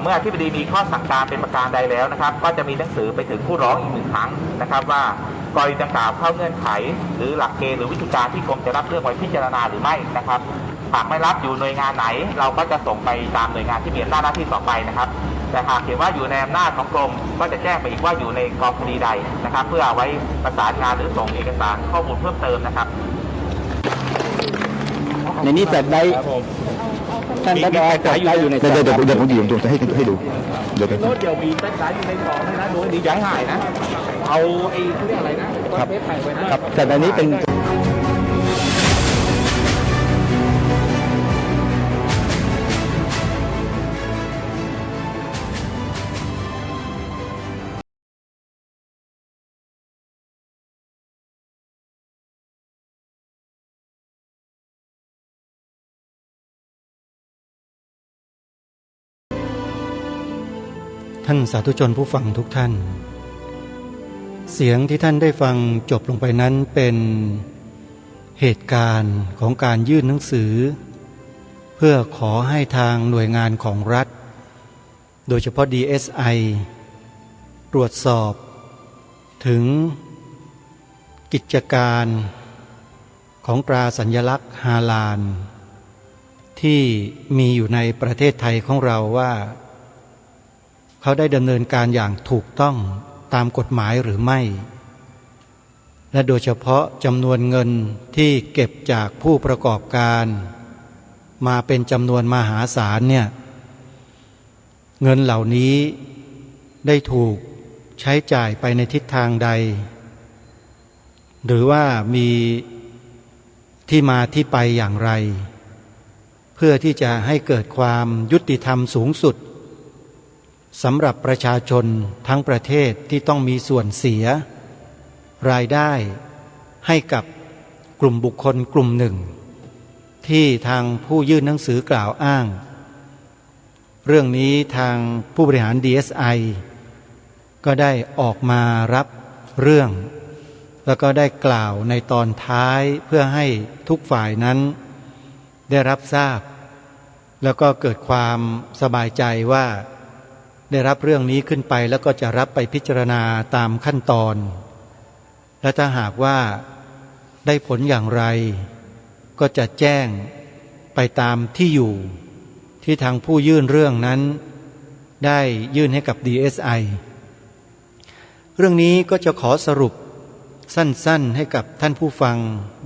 เมื่ออธิบดีมีข้อสั่งการเป็นประการใดแล้วนะครับก็จะมีหนังสือไปถึงผู้ร้องอีก1 ครั้งนะครับว่ากรณีดังกล่าวเข้าเงื่อนไขหรือหลักเกณฑ์หรือวิธีการที่กรมจะรับเรื่องไว้พิจารณาหรือไม่นะครับหากไม่รับอยู่หน่วยงานไหนเราก็จะส่งไปตามหน่วยงานที่มีอำนาจหน้าที่ต่อไปนะครับแต่หากเห็นว่าอยู่ในอำนาจของกรมก็จะแจ้งไปอีกว่าอยู่ในกองคดีใดนะครับเพื่อเอาไว้ประสานงานหรือส่งเอกสารข้อมูลเพิ่มเติมนะครับ
ในนี้แฟลชไดรฟ์ท่านได้แฟลชไดรฟ์อยู่ในเดี๋ยวผมดีผมจะให้ดู
เดี๋ยวมีแฟลชไดรฟ์อยู่ในกล่องนะโดยดีย้ายหายนะเอาไอ้เขาเรียกอะไรนะครับ
แต่ในนี้เป็น
ท่านสาธุชนผู้ฟังทุกท่าน เสียงที่ท่านได้ฟังจบลงไปนั้นเป็นเหตุการณ์ของการยื่นหนังสือเพื่อขอให้ทางหน่วยงานของรัฐโดยเฉพาะ DSI ตรวจสอบถึงกิจการของตราสัญลักษณ์ฮาลาลที่มีอยู่ในประเทศไทยของเราว่าเขาได้ดำเนินการอย่างถูกต้องตามกฎหมายหรือไม่และโดยเฉพาะจำนวนเงินที่เก็บจากผู้ประกอบการมาเป็นจำนวนมหาศาลเนี่ยเงินเหล่านี้ได้ถูกใช้จ่ายไปในทิศทางใดหรือว่ามีที่มาที่ไปอย่างไรเพื่อที่จะให้เกิดความยุติธรรมสูงสุดสำหรับประชาชนทั้งประเทศที่ต้องมีส่วนเสียรายได้ให้กับกลุ่มบุคคลกลุ่มหนึ่งที่ทางผู้ยื่นหนังสือกล่าวอ้างเรื่องนี้ทางผู้บริหาร DSI ก็ได้ออกมารับเรื่องแล้วก็ได้กล่าวในตอนท้ายเพื่อให้ทุกฝ่ายนั้นได้รับทราบแล้วก็เกิดความสบายใจว่าได้รับเรื่องนี้ขึ้นไปแล้วก็จะรับไปพิจารณาตามขั้นตอน และถ้าหากว่าได้ผลอย่างไรก็จะแจ้งไปตามที่อยู่ที่ทางผู้ยื่นเรื่องนั้นได้ยื่นให้กับ DSI เรื่องนี้ก็จะขอสรุปสั้นๆให้กับท่านผู้ฟัง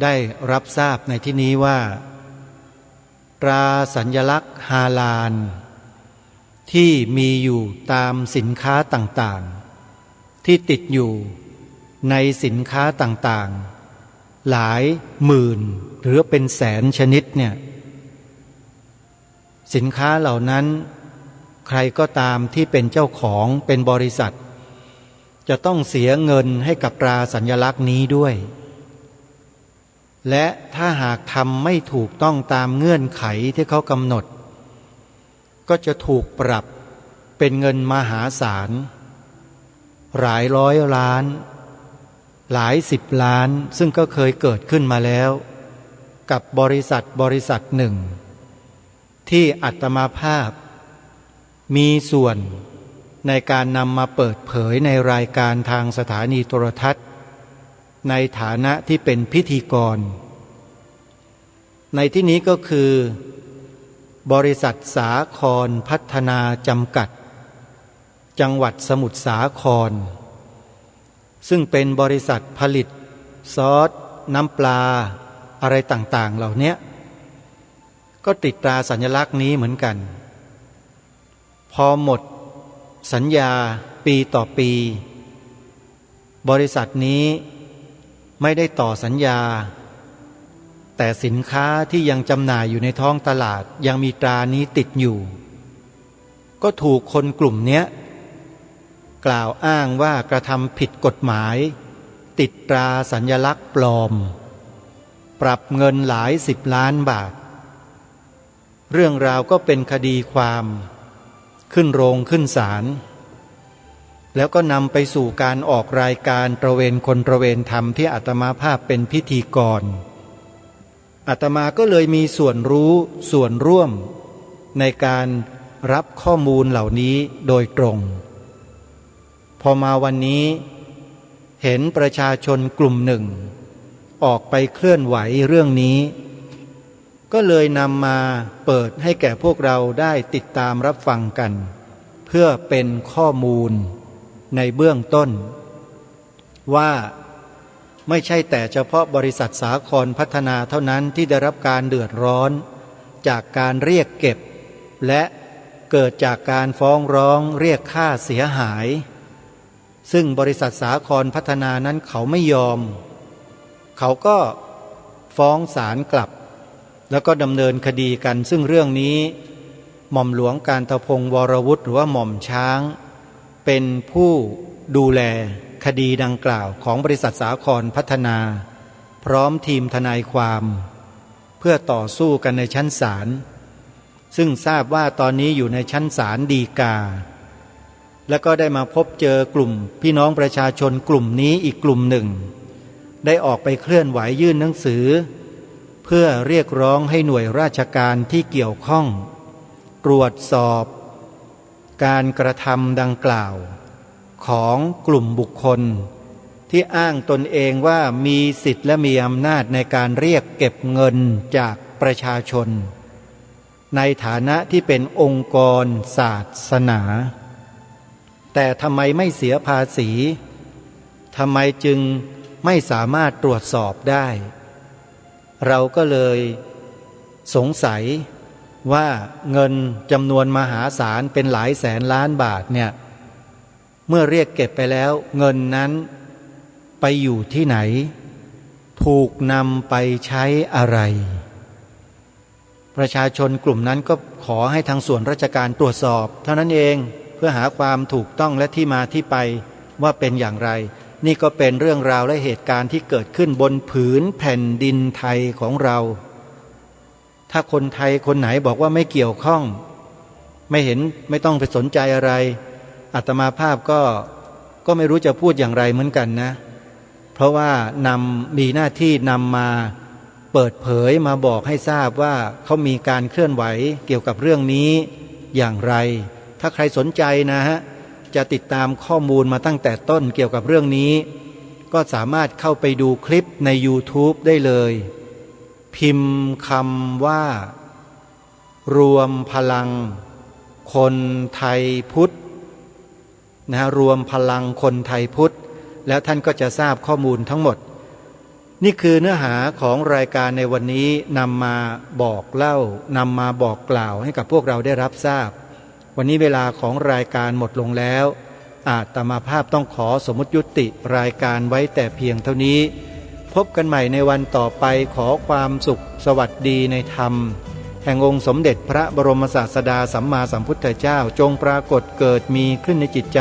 ได้รับทราบในที่นี้ว่าตราสัญลักษณ์ฮาลาลที่มีอยู่ตามสินค้าต่างๆที่ติดอยู่ในสินค้าต่างๆหลายหมื่นหรือเป็นแสนชนิดเนี่ยสินค้าเหล่านั้นใครก็ตามที่เป็นเจ้าของเป็นบริษัทจะต้องเสียเงินให้กับตราสัญลักษณ์นี้ด้วยและถ้าหากทำไม่ถูกต้องตามเงื่อนไขที่เขากำหนดก็จะถูกปรับเป็นเงินมหาศาลหลายร้อยล้านหลายสิบล้านซึ่งก็เคยเกิดขึ้นมาแล้วกับบริษัทหนึ่งที่อาตมาภาพมีส่วนในการนำมาเปิดเผยในรายการทางสถานีโทรทัศน์ในฐานะที่เป็นพิธีกรในที่นี้ก็คือบริษัทสาครพัฒนาจำกัดจังหวัดสมุทรสาครซึ่งเป็นบริษัทผลิตซอสน้ำปลาอะไรต่างๆเหล่านี้ก็ติดตราสัญลักษณ์นี้เหมือนกันพอหมดสัญญาปีต่อปีบริษัทนี้ไม่ได้ต่อสัญญาแต่สินค้าที่ยังจำหน่ายอยู่ในท้องตลาดยังมีตรานี้ติดอยู่ก็ถูกคนกลุ่มนี้กล่าวอ้างว่ากระทำผิดกฎหมายติดตราสัญลักษณ์ปลอมปรับเงินหลายสิบล้านบาทเรื่องราวก็เป็นคดีความขึ้นโรงขึ้นศาลแล้วก็นำไปสู่การออกรายการตระเวนคนตระเวนธรรมที่อาตมาภาพเป็นพิธีกรอาตมาก็เลยมีส่วนรู้ส่วนร่วมในการรับข้อมูลเหล่านี้โดยตรงพอมาวันนี้เห็นประชาชนกลุ่มหนึ่งออกไปเคลื่อนไหวเรื่องนี้ก็เลยนำมาเปิดให้แก่พวกเราได้ติดตามรับฟังกันเพื่อเป็นข้อมูลในเบื้องต้นว่าไม่ใช่แต่เฉพาะบริษัทสาครพัฒนาเท่านั้นที่ได้รับการเดือดร้อนจากการเรียกเก็บและเกิดจากการฟ้องร้องเรียกค่าเสียหายซึ่งบริษัทสาครพัฒนานั้นเขาไม่ยอมเขาก็ฟ้องศาลกลับแล้วก็ดำเนินคดีกันซึ่งเรื่องนี้หม่อมหลวงกาญตพงศ์วรวุฒิหรือว่าหม่อมช้างเป็นผู้ดูแลคดีดังกล่าวของบริษัทสาครพัฒนาพร้อมทีมทนายความเพื่อต่อสู้กันในชั้นศาลซึ่งทราบว่าตอนนี้อยู่ในชั้นศาลฎีกาแล้วก็ได้มาพบเจอกลุ่มพี่น้องประชาชนกลุ่มนี้อีกกลุ่มหนึ่งได้ออกไปเคลื่อนไหวยื่นหนังสือเพื่อเรียกร้องให้หน่วยราชการที่เกี่ยวข้องตรวจสอบการกระทำดังกล่าวของกลุ่มบุคคลที่อ้างตนเองว่ามีสิทธิ์และมีอำนาจในการเรียกเก็บเงินจากประชาชนในฐานะที่เป็นองค์กรศาสนาแต่ทำไมไม่เสียภาษีทำไมจึงไม่สามารถตรวจสอบได้เราก็เลยสงสัยว่าเงินจำนวนมหาศาลเป็นหลายแสนล้านบาทเนี่ยเมื่อเรียกเก็บไปแล้วเงินนั้นไปอยู่ที่ไหนถูกนำไปใช้อะไรประชาชนกลุ่มนั้นก็ขอให้ทางส่วนราชการตรวจสอบเท่านั้นเองเพื่อหาความถูกต้องและที่มาที่ไปว่าเป็นอย่างไรนี่ก็เป็นเรื่องราวและเหตุการณ์ที่เกิดขึ้นบนผืนแผ่นดินไทยของเราถ้าคนไทยคนไหนบอกว่าไม่เกี่ยวข้องไม่เห็นไม่ต้องไปสนใจอะไรอาตมาภาพก็ไม่รู้จะพูดอย่างไรเหมือนกันนะเพราะว่มีหน้าที่นำมาเปิดเผยมาบอกให้ทราบว่าเขามีการเคลื่อนไหวเกี่ยวกับเรื่องนี้อย่างไรถ้าใครสนใจนะฮะจะติดตามข้อมูลมาตั้งแต่ต้นเกี่ยวกับเรื่องนี้ ก็สามารถเข้าไปดูคลิปใน YouTube ได้เลย พิมพ์คำว่ารวมพลังคนไทยพุทธรวมพลังคนไทยพุทธแล้วท่านก็จะทราบข้อมูลทั้งหมดนี่คือเนื้อหาของรายการในวันนี้นำมาบอกเล่านำมาบอกกล่าวให้กับพวกเราได้รับทราบวันนี้เวลาของรายการหมดลงแล้วอาตมาภาพต้องขอสมมุติยุติรายการไว้แต่เพียงเท่านี้พบกันใหม่ในวันต่อไปขอความสุขสวัสดีในธรรมแห่งองค์สมเด็จพระบรมศาสดาสัมมาสัมพุทธเจ้าจงปรากฏเกิดมีขึ้นในจิตใจ